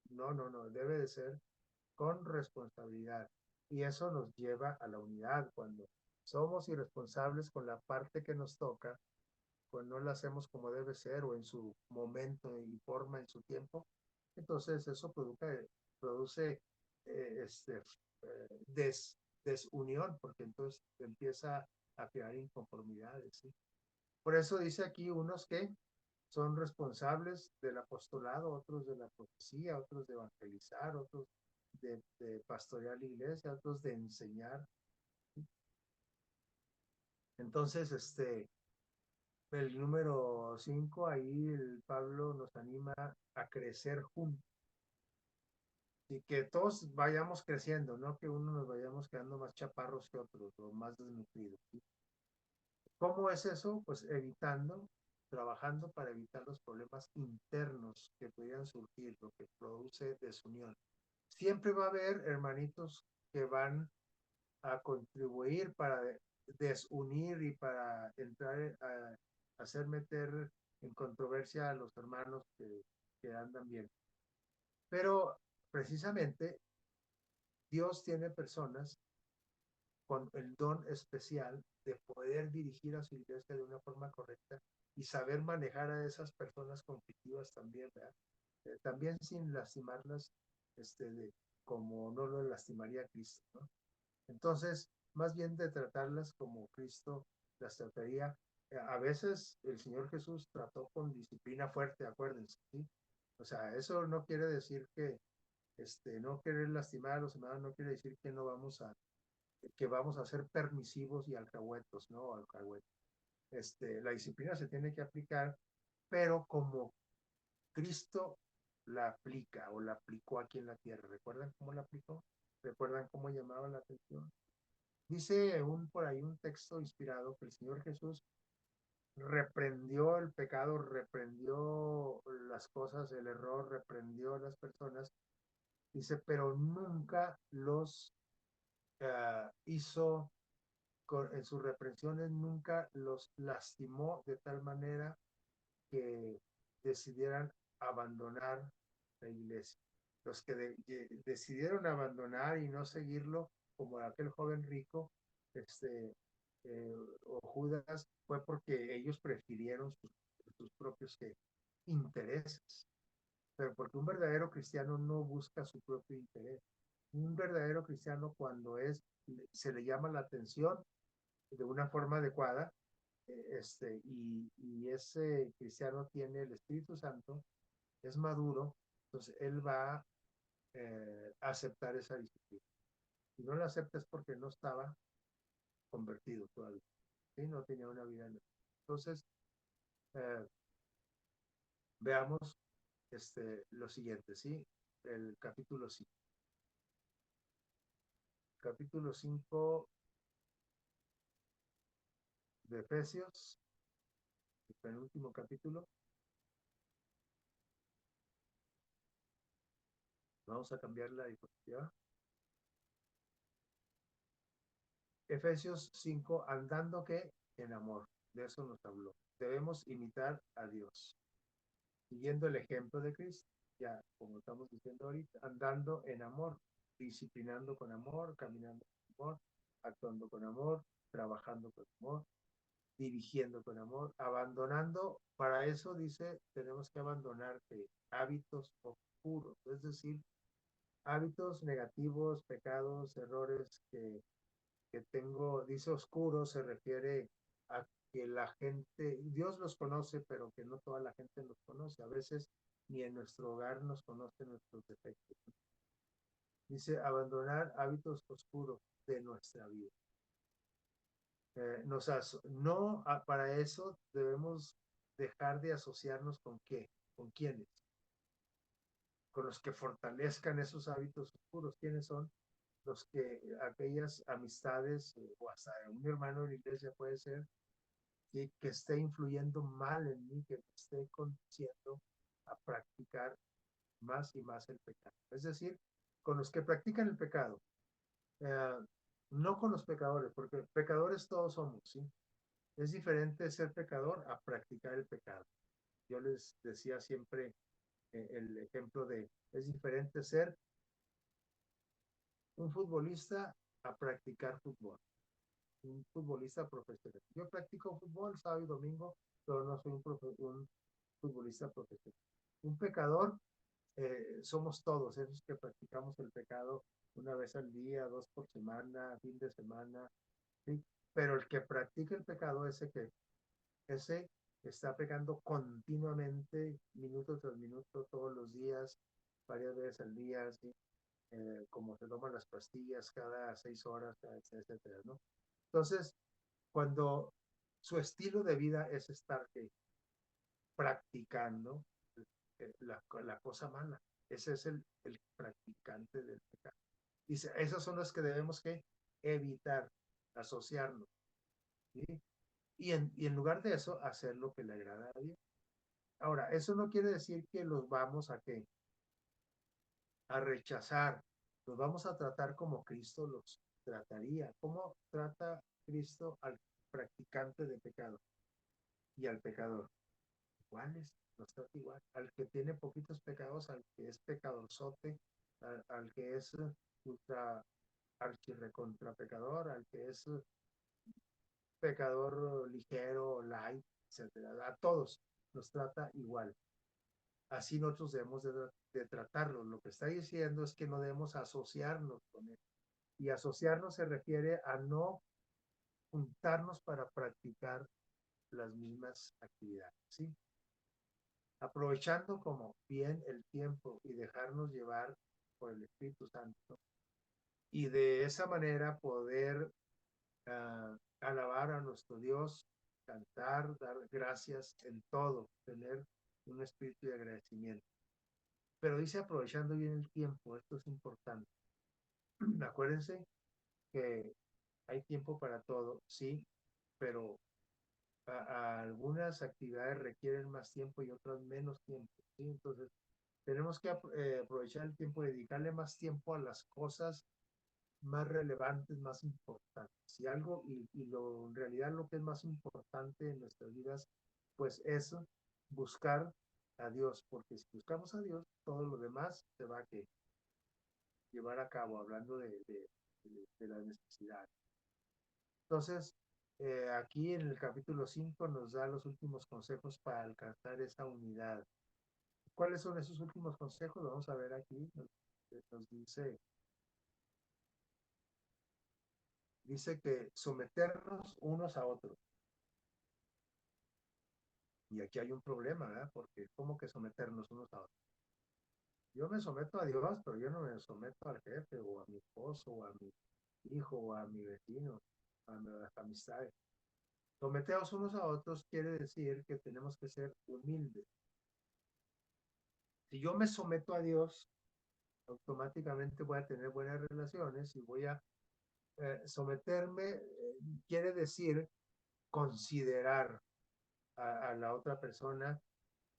no, no, no, debe de ser con responsabilidad. Y eso nos lleva a la unidad. Cuando somos irresponsables con la parte que nos toca, pues no la hacemos como debe ser o en su momento y forma, en su tiempo, entonces eso produce desunión, porque entonces empieza a crear inconformidades, ¿sí? Por eso dice aquí unos que son responsables del apostolado, otros de la profecía, otros de evangelizar, otros de pastorear la iglesia, otros de enseñar. Entonces, el número 5, ahí el Pablo nos anima a crecer juntos y que todos vayamos creciendo, no que uno nos vayamos quedando más chaparros que otros o más desnutridos, ¿sí? ¿Cómo es eso? Pues evitando. trabajando para evitar los problemas internos que pudieran surgir, lo que produce desunión. Siempre va a haber hermanitos que van a contribuir para desunir y para entrar a hacer meter en controversia a los hermanos que andan bien. Pero precisamente Dios tiene personas con el don especial de poder dirigir a su iglesia de una forma correcta y saber manejar a esas personas conflictivas también, ¿verdad? También sin lastimarlas, como no lo lastimaría Cristo, ¿no? Entonces, más bien de tratarlas como Cristo las trataría. A veces el Señor Jesús trató con disciplina fuerte, acuérdense, ¿sí? O sea, eso no quiere decir que no querer lastimar a los hermanos, no quiere decir que vamos a ser permisivos y alcahuetos, ¿no? Alcahuetos. La disciplina se tiene que aplicar, pero como Cristo la aplica o la aplicó aquí en la tierra. ¿Recuerdan cómo la aplicó? ¿Recuerdan cómo llamaba la atención? Dice por ahí un texto inspirado que el Señor Jesús reprendió el pecado, reprendió las cosas, el error, reprendió a las personas. Dice, pero nunca los hizo, en sus reprensiones, nunca los lastimó de tal manera que decidieran abandonar la iglesia. Los que decidieron abandonar y no seguirlo, como aquel joven rico, o Judas, fue porque ellos prefirieron sus propios intereses. Pero porque un verdadero cristiano no busca su propio interés. Un verdadero cristiano, cuando se le llama la atención de una forma adecuada, y ese cristiano tiene el Espíritu Santo, es maduro, entonces él va a aceptar esa disciplina. Si no la acepta es porque no estaba convertido todavía, ¿sí? No tenía una vida nueva. Entonces, eh, veamos lo siguiente, ¿sí? El capítulo 5. Capítulo 5 de Efesios, el penúltimo capítulo. Vamos a cambiar la diapositiva. Efesios 5, andando que en amor. De eso nos habló. Debemos imitar a Dios, siguiendo el ejemplo de Cristo. Ya, como estamos diciendo ahorita, andando en amor, disciplinando con amor, caminando con amor, actuando con amor, trabajando con amor, dirigiendo con amor, abandonando. Para eso dice, tenemos que abandonar hábitos oscuros, es decir, hábitos negativos, pecados, errores que tengo. Dice oscuro, se refiere a que la gente, Dios los conoce, pero que no toda la gente los conoce. A veces ni en nuestro hogar nos conocen nuestros defectos. Dice abandonar hábitos oscuros de nuestra vida. No, para eso debemos dejar de asociarnos con qué, con quiénes, con los que fortalezcan esos hábitos oscuros. ¿Quiénes son? Aquellas amistades, o hasta un hermano de la iglesia puede ser, que esté influyendo mal en mí, que me esté conduciendo a practicar más y más el pecado. Es decir, con los que practican el pecado, eh, no con los pecadores, porque pecadores todos somos, ¿sí? Es diferente ser pecador a practicar el pecado. Yo les decía siempre el ejemplo es diferente ser un futbolista a practicar fútbol. Un futbolista profesional. Yo practico fútbol sábado y domingo, pero no soy un futbolista profesional. Un pecador somos todos esos que practicamos el pecado una vez al día, dos por semana, fin de semana, ¿sí? Pero el que practica el pecado, ese está pecando continuamente, minuto tras minuto, todos los días, varias veces al día, ¿sí? Como se toman las pastillas cada 6 horas, etcétera, ¿no? Entonces, cuando su estilo de vida es estar practicando la cosa mala, ese es el practicante del pecado. Dice, esos son los que debemos que evitar, asociarnos, ¿sí? y en lugar de eso, hacer lo que le agrada a Dios. Ahora, eso no quiere decir que los vamos a qué, a rechazar, los vamos a tratar como Cristo los trataría. ¿Cómo trata Cristo al practicante de pecado y al pecador? Iguales, los trata igual. Al que tiene poquitos pecados, al que es pecadorzote, al que es ultra archirrecontra pecador, al que es pecador ligero, light, etcétera. A todos los trata igual. Así nosotros debemos de tratarlo. Lo que está diciendo es que no debemos asociarnos con él. Y asociarnos se refiere a no juntarnos para practicar las mismas actividades, ¿sí? Aprovechando como bien el tiempo y dejarnos llevar por el Espíritu Santo y de esa manera poder alabar a nuestro Dios, cantar, dar gracias en todo, tener un espíritu de agradecimiento. Pero dice aprovechando bien el tiempo, esto es importante. Acuérdense que hay tiempo para todo, sí, pero a algunas actividades requieren más tiempo y otras menos tiempo, ¿sí? Entonces, tenemos que aprovechar el tiempo, dedicarle más tiempo a las cosas más relevantes, más importantes. Y algo, en realidad lo que es más importante en nuestras vidas, pues es buscar a Dios, porque si buscamos a Dios, todo lo demás se va a que llevar a cabo, hablando de las necesidades. Entonces, aquí en el capítulo 5 nos da los últimos consejos para alcanzar esa unidad. ¿Cuáles son esos últimos consejos? Lo vamos a ver aquí. Nos dice que someternos unos a otros. Y aquí hay un problema, ¿verdad? Porque ¿cómo que someternos unos a otros? Yo me someto a Dios, pero yo no me someto al jefe o a mi esposo o a mi hijo o a mi vecino, a las amistades. Someteos unos a otros quiere decir que tenemos que ser humildes. Si yo me someto a Dios, automáticamente voy a tener buenas relaciones y voy a someterme, quiere decir considerar a la otra persona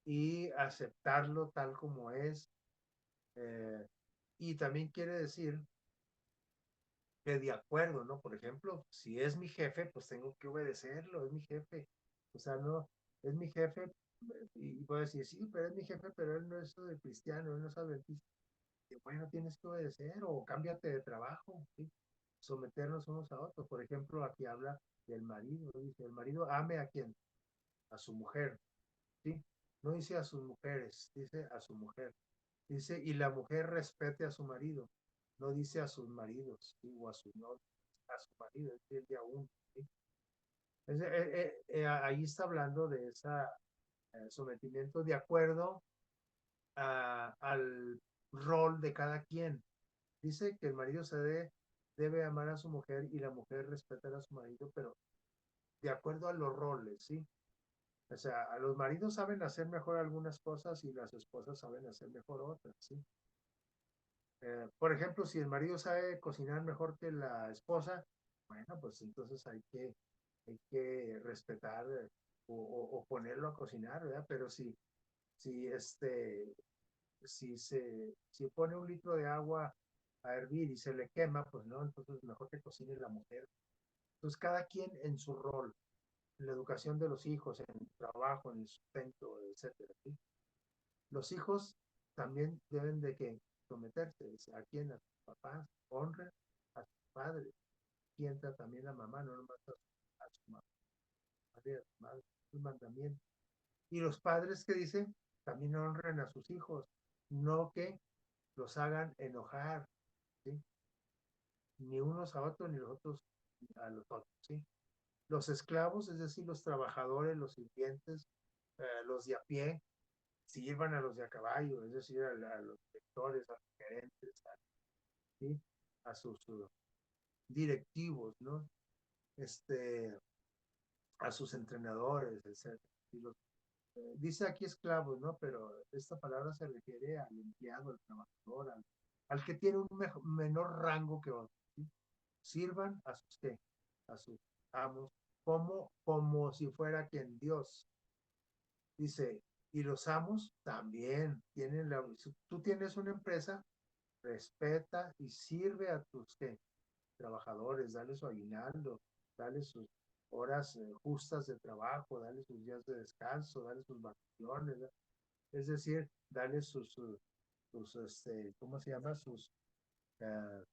y aceptarlo tal como es. eh, y también quiere decir que de acuerdo, ¿no? Por ejemplo, si es mi jefe, pues tengo que obedecerlo, es mi jefe. O sea, no, es mi jefe y puedo decir, sí, pero es mi jefe, pero él no es de cristiano, él no es adventista. Y bueno, tienes que obedecer o cámbiate de trabajo, ¿sí? Someternos unos a otros. Por ejemplo, aquí habla del marido, dice, el marido ame a quién, a su mujer, ¿sí? No dice a sus mujeres, dice a su mujer. Dice, y la mujer respete a su marido, no dice a sus maridos, ¿sí? O a su novio, a su marido, es el día uno, ¿sí? Ahí está hablando de ese sometimiento de acuerdo al rol de cada quien. Dice que el marido debe amar a su mujer y la mujer respetar a su marido, pero de acuerdo a los roles, ¿sí? O sea, a los maridos saben hacer mejor algunas cosas y las esposas saben hacer mejor otras, ¿sí? Por ejemplo, si el marido sabe cocinar mejor que la esposa, bueno, pues entonces hay que respetar o ponerlo a cocinar, ¿verdad? Pero si, este, si pone un litro de agua a hervir y se le quema, pues no, entonces mejor que cocine la mujer. Entonces, cada quien en su rol, en la educación de los hijos, en el trabajo, en el sustento, etcétera, ¿sí? Los hijos también deben de que someterse a quien, a sus papás, honren a sus padres, sienta también a mamá, no nomás a su mamá, a su madre, sus mandamientos. Y los padres que dicen, también honren a sus hijos, no que los hagan enojar, ¿sí? Ni unos a otros, ni los otros a los otros, ¿sí? Los esclavos, es decir, los trabajadores, los sirvientes, los de a pie, sirvan a los de a caballo, es decir, a los directores, a los gerentes, ¿sí? A sus directivos, ¿no? Este, a sus entrenadores, etc. Dice aquí esclavos, ¿no? Pero esta palabra se refiere al empleado, al trabajador, al que tiene un menor rango que otro, ¿sí? Sirvan a sus, ¿qué? A sus amos como si fuera quien Dios. Dice, y los amos también tienen si tú tienes una empresa, respeta y sirve a tus ¿qué? Trabajadores, dale su aguinaldo, dale sus horas justas de trabajo, dale sus días de descanso, dale sus vacaciones, ¿no? Es decir, dale ¿cómo se llama? Uh,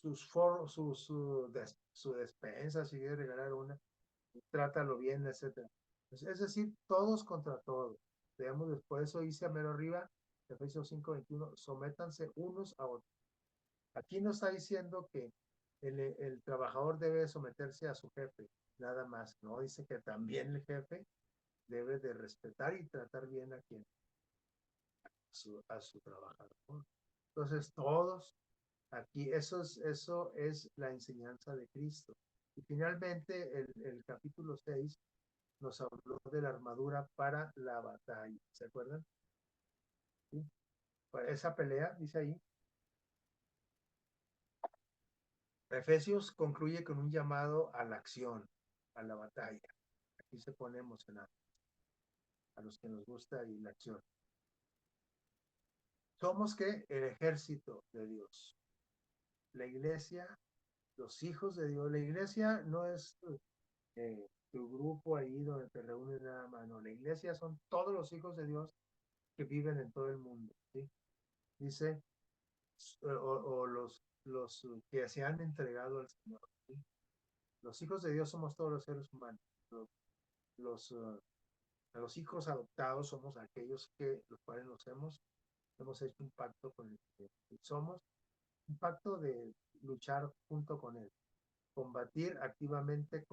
uh, su despensa, si quiere regalar una, trátalo bien, etcétera. Es decir, todos contra todos. Veamos después, eso dice a mero arriba, Efesios 5:21, sométanse unos a otros. Aquí no está diciendo que el trabajador debe someterse a su jefe, nada más, no, dice que también el jefe debe de respetar y tratar bien a quien, a su trabajador. Entonces, todos aquí, eso es la enseñanza de Cristo. Y finalmente, el capítulo 6 nos habló de la armadura para la batalla. ¿Se acuerdan? ¿Sí? Para esa pelea, dice ahí. Efesios concluye con un llamado a la acción, a la batalla. Aquí se pone emocionado a los que nos gusta y la acción. Somos que el ejército de Dios. La iglesia, los hijos de Dios. La iglesia no es tu grupo ahí donde te reúnes nada más. No, la iglesia son todos los hijos de Dios que viven en todo el mundo. ¿Sí? Dice, o los que se han entregado al Señor. ¿Sí? Los hijos de Dios somos todos los seres humanos. Los, uh, los hijos adoptados somos aquellos que los cuales hemos hecho un pacto con el Señor. Y somos un pacto de luchar junto con Él, combatir activamente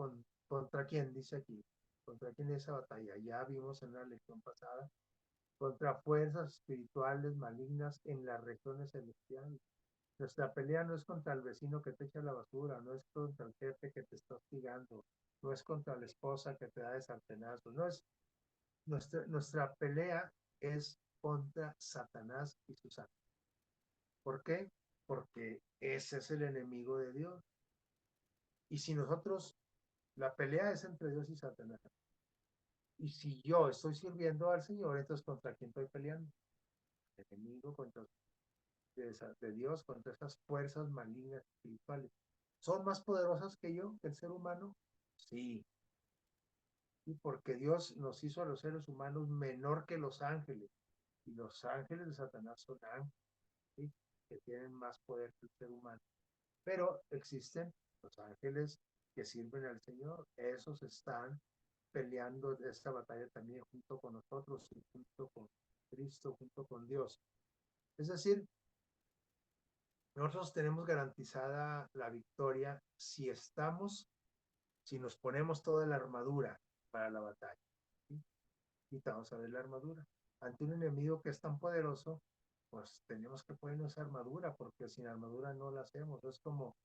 contra quién, dice aquí, contra quién es esa batalla. Ya vimos en la lección pasada, contra fuerzas espirituales malignas en las regiones celestiales. Nuestra pelea no es contra el vecino que te echa la basura, no es contra el jefe que te está hostigando, no es contra la esposa que te da de sartenazos, no es nuestra pelea es contra Satanás y sus ángeles. ¿Por qué? Porque ese es el enemigo de Dios. Y si nosotros, la pelea es entre Dios y Satanás. Y si yo estoy sirviendo al Señor, entonces ¿contra quién estoy peleando? El enemigo contra de Dios, contra esas fuerzas malignas espirituales. ¿Son más poderosas que yo, que el ser humano? Sí. Y porque Dios nos hizo a los seres humanos menor que los ángeles. Y los ángeles de Satanás son ángeles, ¿sí? Que tienen más poder que el ser humano. Pero existen los ángeles que sirven al Señor. Esos están peleando esta batalla también junto con nosotros y junto con Cristo, junto con Dios. Es decir, nosotros tenemos garantizada la victoria si nos ponemos toda la armadura para la batalla. ¿Sí? Y vamos a ver la armadura. Ante un enemigo que es tan poderoso, pues tenemos que ponernos armadura, porque sin armadura no la hacemos. Es como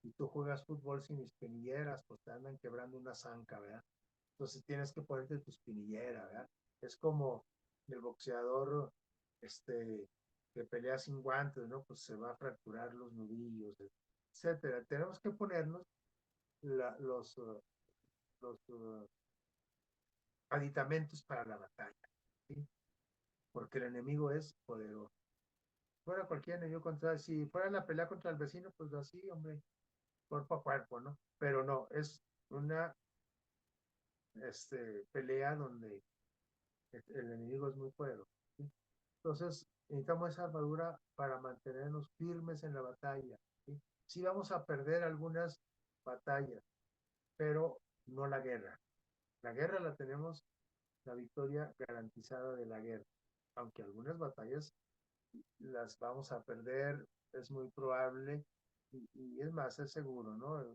si tú juegas fútbol sin espinilleras, pues te andan quebrando una zanca, ¿verdad? Entonces tienes que ponerte tu espinillera, ¿verdad? Es como el boxeador que pelea sin guantes, ¿no? Pues se va a fracturar los nudillos, etcétera. Tenemos que ponernos los aditamentos para la batalla, ¿sí? Porque el enemigo es poderoso. Fuera cualquier enemigo contra, si fuera la pelea contra el vecino, pues así, hombre, cuerpo a cuerpo, ¿no? Pero no, es una pelea donde el enemigo es muy poderoso, ¿sí? Entonces, necesitamos esa armadura para mantenernos firmes en la batalla, ¿sí? Sí vamos a perder algunas batallas, pero no la guerra. La guerra la tenemos, la victoria garantizada de la guerra. Aunque algunas batallas las vamos a perder, es muy probable, y es más, es seguro, ¿no?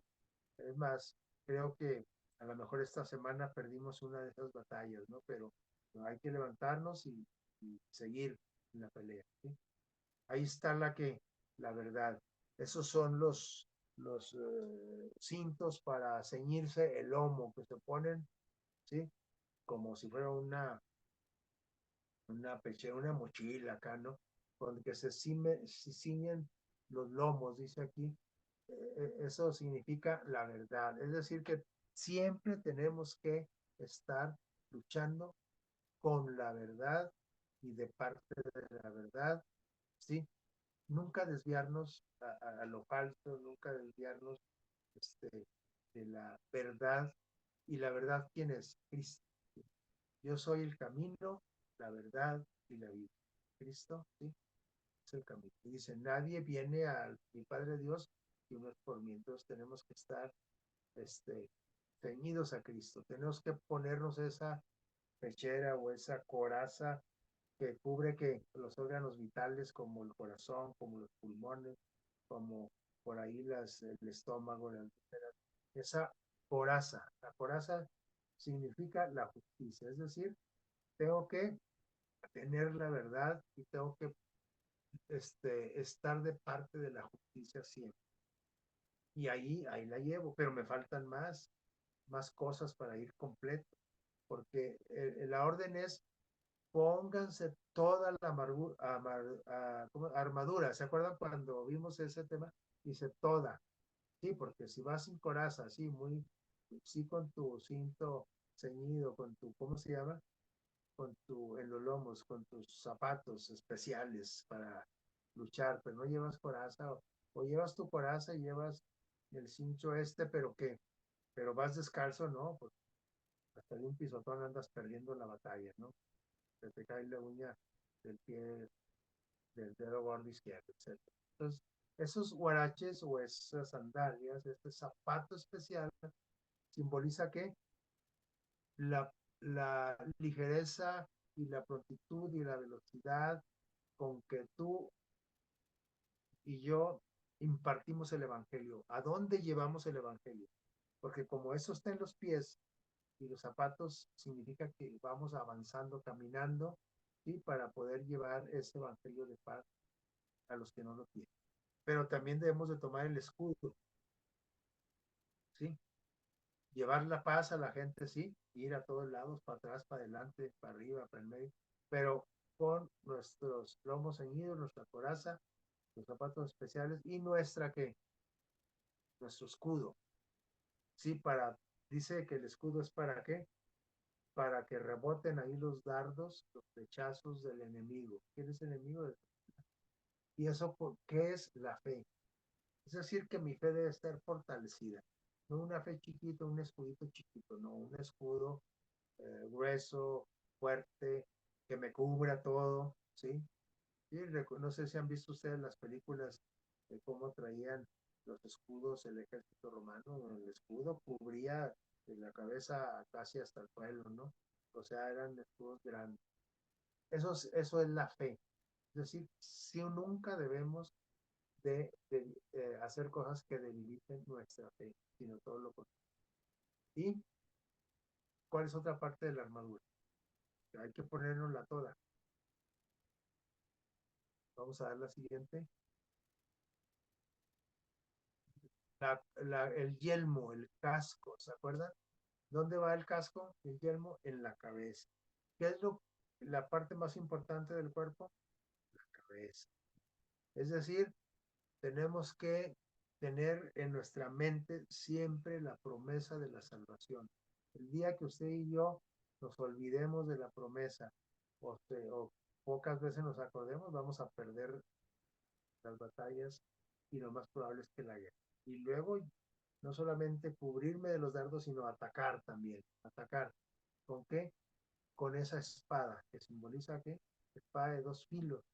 Es más, creo que a lo mejor esta semana perdimos una de esas batallas, ¿no? Pero no, hay que levantarnos y seguir en la pelea, ¿sí? Ahí está la verdad. Esos son los cintos para ceñirse el lomo que se ponen, ¿sí? Como si fuera una pechera, una mochila acá, ¿no? Con que se ciñen los lomos, dice aquí, Eso significa la verdad. Es decir, que siempre tenemos que estar luchando con la verdad y de parte de la verdad, ¿sí? Nunca desviarnos a lo falso, nunca desviarnos este, de la verdad. ¿Y la verdad quién es? Cristo. Yo soy el camino, la verdad y la vida. Cristo, ¿sí? Es el camino. Y dice, nadie viene al mi Padre Dios y no es por mí. Entonces tenemos que estar este, ceñidos a Cristo. Tenemos que ponernos esa pechera o esa coraza que cubre que los órganos vitales como el corazón, como los pulmones, como por ahí el estómago, las vísceras, esa coraza. La coraza significa la justicia, es decir, tengo que tener la verdad y tengo que estar de parte de la justicia siempre. Y ahí la llevo, pero me faltan más cosas para ir completo, porque la orden es pónganse toda la armadura. ¿Se acuerdan cuando vimos ese tema? Dice toda, sí, porque si vas sin coraza, sí, sí con tu cinto ceñido, con tu, ¿cómo se llama? En los lomos, con tus zapatos especiales para luchar, pero no llevas coraza, o llevas tu coraza y llevas el cincho pero pero vas descalzo, ¿no? Pues hasta de un pisotón andas perdiendo la batalla, ¿no? Te cae la uña del pie, del dedo gordo izquierdo, etcétera. Entonces, esos guaraches o esas sandalias, este zapato especial, simboliza que la, la ligereza y la prontitud y la velocidad con que tú y yo impartimos el Evangelio. ¿A dónde llevamos el Evangelio? Porque como eso está en los pies y los zapatos, significa que vamos avanzando, caminando, ¿sí? Para poder llevar ese Evangelio de paz a los que no lo tienen. Pero también debemos de tomar el escudo, ¿sí? Llevar la paz a la gente, sí, ir a todos lados, para atrás, para adelante, para arriba, para el medio, pero con nuestros lomos ceñidos, nuestra coraza, los zapatos especiales y ¿qué? Nuestro escudo, ¿sí? Dice que el escudo es ¿para qué? Para que reboten ahí los dardos, los flechazos del enemigo. ¿Quién es el enemigo? ¿Y eso qué es la fe? Es decir, que mi fe debe estar fortalecida. No una fe chiquita, un escudito chiquito, no, un escudo grueso, fuerte, que me cubra todo, ¿sí? Y no sé si han visto ustedes las películas de cómo traían los escudos el ejército romano. El escudo cubría de la cabeza casi hasta el suelo, ¿no? O sea, eran escudos grandes. Eso es la fe. Es decir, si nunca debemos de hacer cosas que debiliten nuestra fe, sino todo lo contrario. ¿Y cuál es otra parte de la armadura? Que hay que ponernosla toda. Vamos a ver la siguiente. El yelmo, el casco, ¿se acuerdan? ¿Dónde va el casco? El yelmo en la cabeza. ¿Qué es la parte más importante del cuerpo? La cabeza. Es decir, tenemos que tener en nuestra mente siempre la promesa de la salvación. El día que usted y yo nos olvidemos de la promesa o pocas veces nos acordemos, vamos a perder las batallas y lo más probable es que la guerra. Y luego no solamente cubrirme de los dardos, sino atacar también. Atacar. ¿Con qué? Con esa espada, que simboliza ¿qué? Espada de dos filos,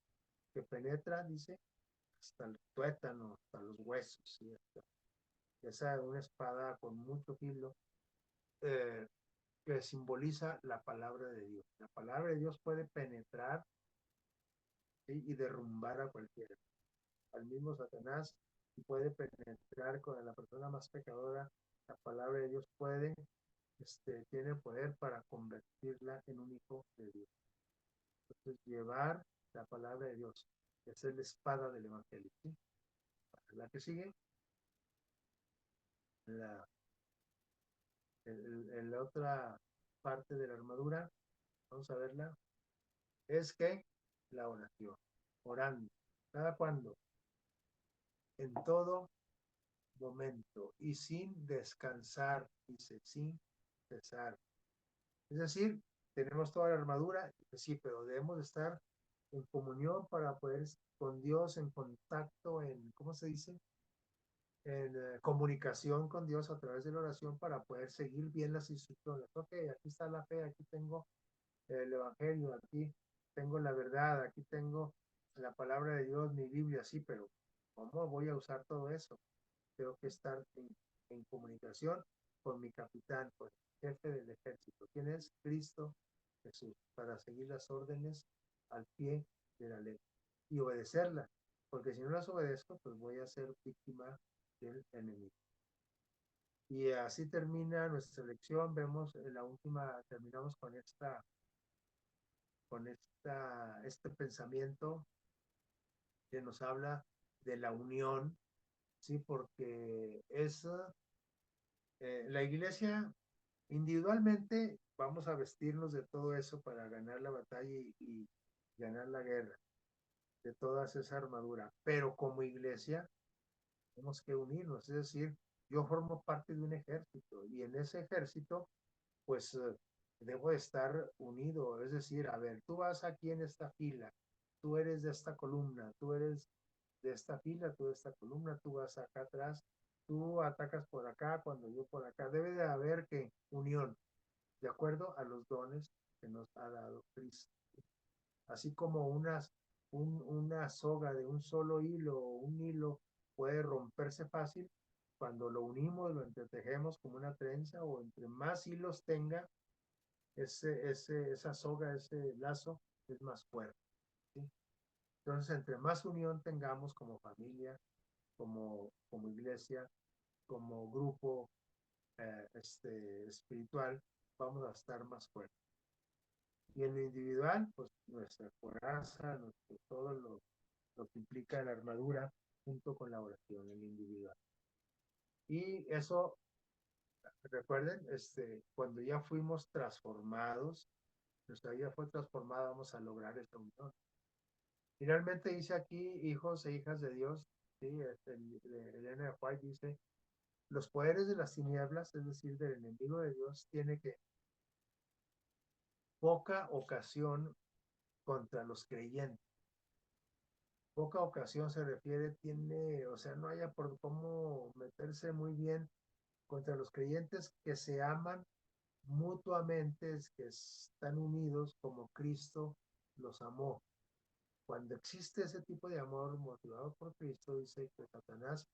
que penetra, dice, hasta el tuétano, hasta los huesos. ¿Sí? Esa es una espada con mucho filo eh, que simboliza la palabra de Dios. La palabra de Dios puede penetrar, ¿sí? Y derrumbar a cualquiera. Al mismo Satanás puede penetrar con la persona más pecadora. La palabra de Dios tiene poder para convertirla en un hijo de Dios. Entonces, llevar la palabra de Dios, esa es la espada del Evangelio. ¿Sí? La que sigue, la, la otra parte de la armadura, vamos a verla, es que la oración, orando. ¿Cada cuándo? En todo momento y sin descansar, dice, sin cesar. Es decir, tenemos toda la armadura, sí, pero debemos estar en comunión para poder con Dios, en contacto, en, ¿cómo se dice? En comunicación con Dios a través de la oración para poder seguir bien las instrucciones. Ok, aquí está la fe, aquí tengo el Evangelio, aquí tengo la verdad, aquí tengo la palabra de Dios, mi Biblia, sí, pero ¿cómo voy a usar todo eso? Tengo que estar en comunicación con mi capitán, con el jefe del ejército. ¿Quién es? Cristo Jesús, para seguir las órdenes al pie de la ley y obedecerla, porque si no las obedezco, pues voy a ser víctima del enemigo. Y así termina nuestra lección. Vemos en la última, terminamos este pensamiento que nos habla de la unión, ¿sí? Porque es la iglesia individualmente vamos a vestirnos de todo eso para ganar la batalla y ganar la guerra, de toda esa armadura. Pero como iglesia tenemos que unirnos, es decir, yo formo parte de un ejército y en ese ejército pues debo estar unido, es decir, a ver, tú vas aquí en esta fila, tú eres de esta columna, tú eres de esta fila, tú de esta columna, tú vas acá atrás, tú atacas por acá, cuando yo por acá, debe de haber que unión, de acuerdo a los dones que nos ha dado Cristo. Así como una soga de un solo hilo o un hilo puede romperse fácil, cuando lo unimos, lo entretejemos como una trenza o entre más hilos tenga, esa soga, ese lazo es más fuerte. ¿Sí? Entonces, entre más unión tengamos como familia, como iglesia, como grupo espiritual, vamos a estar más fuertes. Y en lo individual, pues nuestra coraza, todo lo que implica la armadura junto con la oración en lo individual. Y eso, recuerden, cuando ya fuimos transformados, nuestra vida fue transformada, vamos a lograr esta unión. Finalmente dice aquí, hijos e hijas de Dios, ¿sí? Elena de White dice, los poderes de las tinieblas, es decir, del enemigo de Dios, tiene que poca ocasión contra los creyentes. Poca ocasión se refiere, tiene, o sea, no haya por cómo meterse muy bien contra los creyentes que se aman mutuamente, que están unidos como Cristo los amó. Cuando existe ese tipo de amor motivado por Cristo, dice que Satanás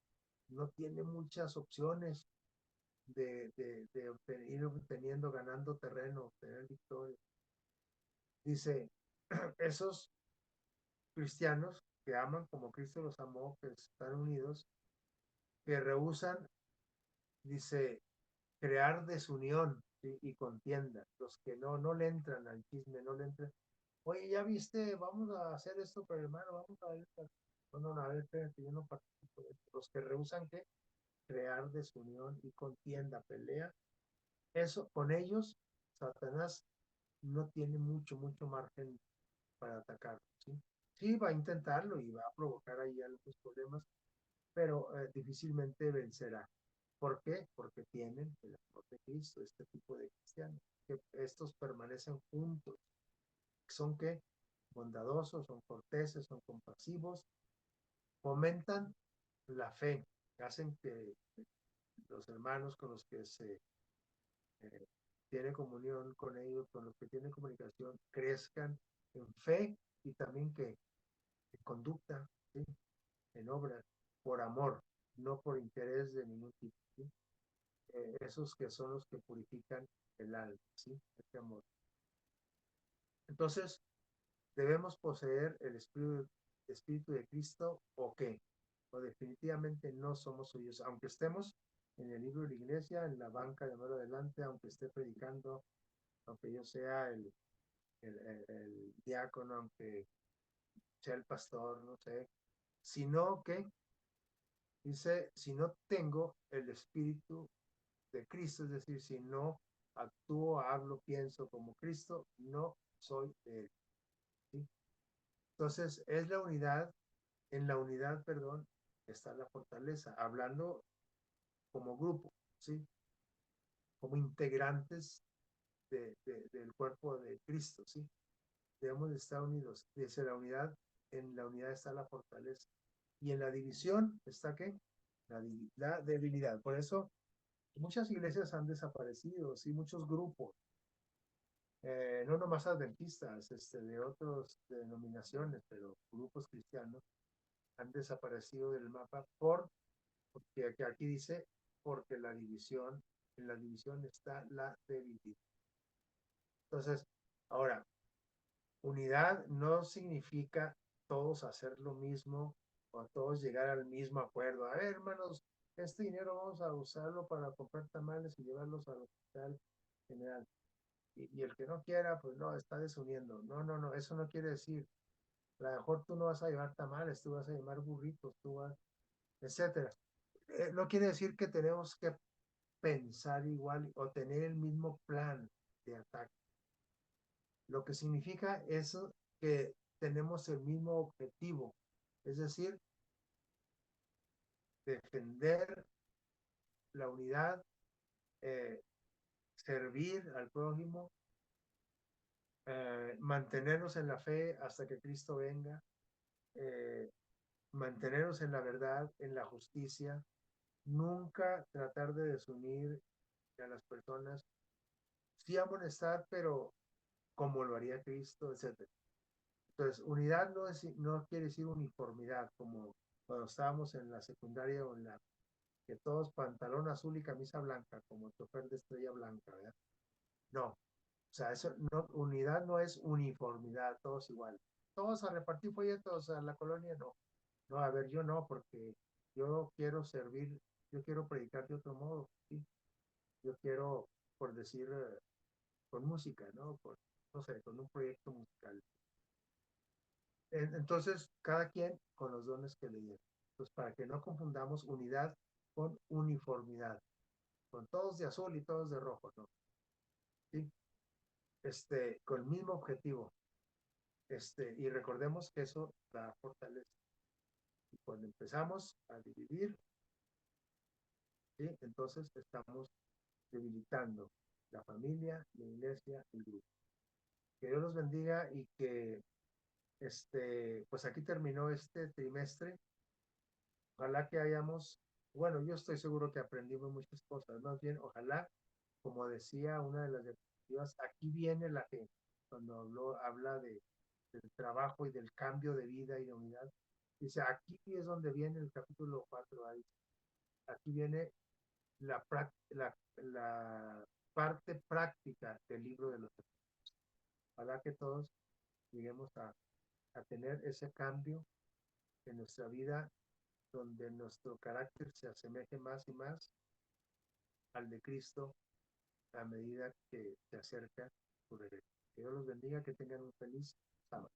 no tiene muchas opciones de ir obteniendo, ganando terreno, obtener victoria. Dice, esos cristianos que aman como Cristo los amó, que están unidos, que rehusan, dice, crear desunión, ¿sí? Y contienda, los que no le entran al chisme, no le entran, oye, ya viste, vamos a hacer esto, pero hermano, vamos a ver, no, a ver, espérate, yo no participo de esto. Los que rehusan que crear desunión y contienda, pelea, eso, con ellos, Satanás no tiene mucho margen para atacar, ¿sí? Sí, va a intentarlo y va a provocar ahí algunos problemas, pero difícilmente vencerá. ¿Por qué? Porque tienen el amor de Cristo, este tipo de cristianos, que estos permanecen juntos. ¿Son qué? Bondadosos, son corteses, son compasivos, fomentan la fe, hacen que los hermanos con los que se eh, tiene comunión con ellos, con los que tienen comunicación, crezcan en fe y también que en conducta, ¿sí? En obras, por amor, no por interés de ningún tipo. ¿Sí? Esos que son los que purifican el alma, ¿sí? Este amor. Entonces, ¿debemos poseer el espíritu de Cristo o qué? O definitivamente no somos suyos, aunque estemos en el libro de la iglesia, en la banca de más adelante, aunque esté predicando, aunque yo sea el diácono, aunque sea el pastor, no sé, sino que dice, si no tengo el espíritu de Cristo, es decir, si no actúo, hablo, pienso como Cristo, no soy de él. ¿Sí? Entonces, es la unidad, en la unidad, perdón, está la fortaleza. Hablando como grupo, ¿sí? Como integrantes del cuerpo de Cristo, ¿sí? Debemos de estar unidos. Dice la unidad, en la unidad está la fortaleza. Y en la división está ¿qué? La debilidad. Por eso muchas iglesias han desaparecido, sí, muchos grupos, no nomás adventistas, de otras denominaciones, pero grupos cristianos han desaparecido del mapa porque aquí dice, porque en la división está la debilidad. Entonces, ahora, unidad no significa todos hacer lo mismo o todos llegar al mismo acuerdo. A ver, hermanos, este dinero vamos a usarlo para comprar tamales y llevarlos al hospital general. Y el que no quiera, pues no, está desuniendo. No, no, no, eso no quiere decir. A lo mejor tú no vas a llevar tamales, tú vas a llevar burritos, tú vas, etcétera. No quiere decir que tenemos que pensar igual o tener el mismo plan de ataque. Lo que significa eso que tenemos el mismo objetivo, es decir, defender la unidad, eh, servir al prójimo, mantenernos en la fe hasta que Cristo venga, eh, mantenernos en la verdad, en la justicia, nunca tratar de desunir a las personas, sí amonestar, pero como lo haría Cristo, etcétera. Entonces, unidad no quiere decir uniformidad, como cuando estábamos en la secundaria o en la que todos pantalón azul y camisa blanca, como chofer de Estrella Blanca, ¿verdad? No, o sea, eso no, unidad no es uniformidad, todos igual. Todos a repartir folletos a la colonia, no. No, a ver, yo no, porque yo quiero servir, yo quiero predicar de otro modo, ¿sí? Yo quiero, por decir, con música, ¿no? No sé, con un proyecto musical. Entonces, cada quien con los dones que le dieron. Entonces, para que no confundamos unidad con uniformidad, con todos de azul y todos de rojo, ¿no? ¿Sí? Con el mismo objetivo. Y recordemos que eso da fortaleza. Y cuando empezamos a dividir, ¿sí? Entonces estamos debilitando la familia, la iglesia, el grupo. Que Dios los bendiga y que, pues aquí terminó este trimestre. Ojalá que hayamos, bueno, yo estoy seguro que aprendimos muchas cosas, más bien, ojalá, como decía una de las diapositivas, aquí viene la gente, cuando habla del trabajo y del cambio de vida y de unidad, dice, aquí es donde viene el capítulo 4, ahí, aquí viene la parte práctica del libro de los Efesios. Ojalá que todos lleguemos a tener ese cambio en nuestra vida donde nuestro carácter se asemeje más y más al de Cristo a medida que se acerca su regreso. Que Dios los bendiga, que tengan un feliz sábado.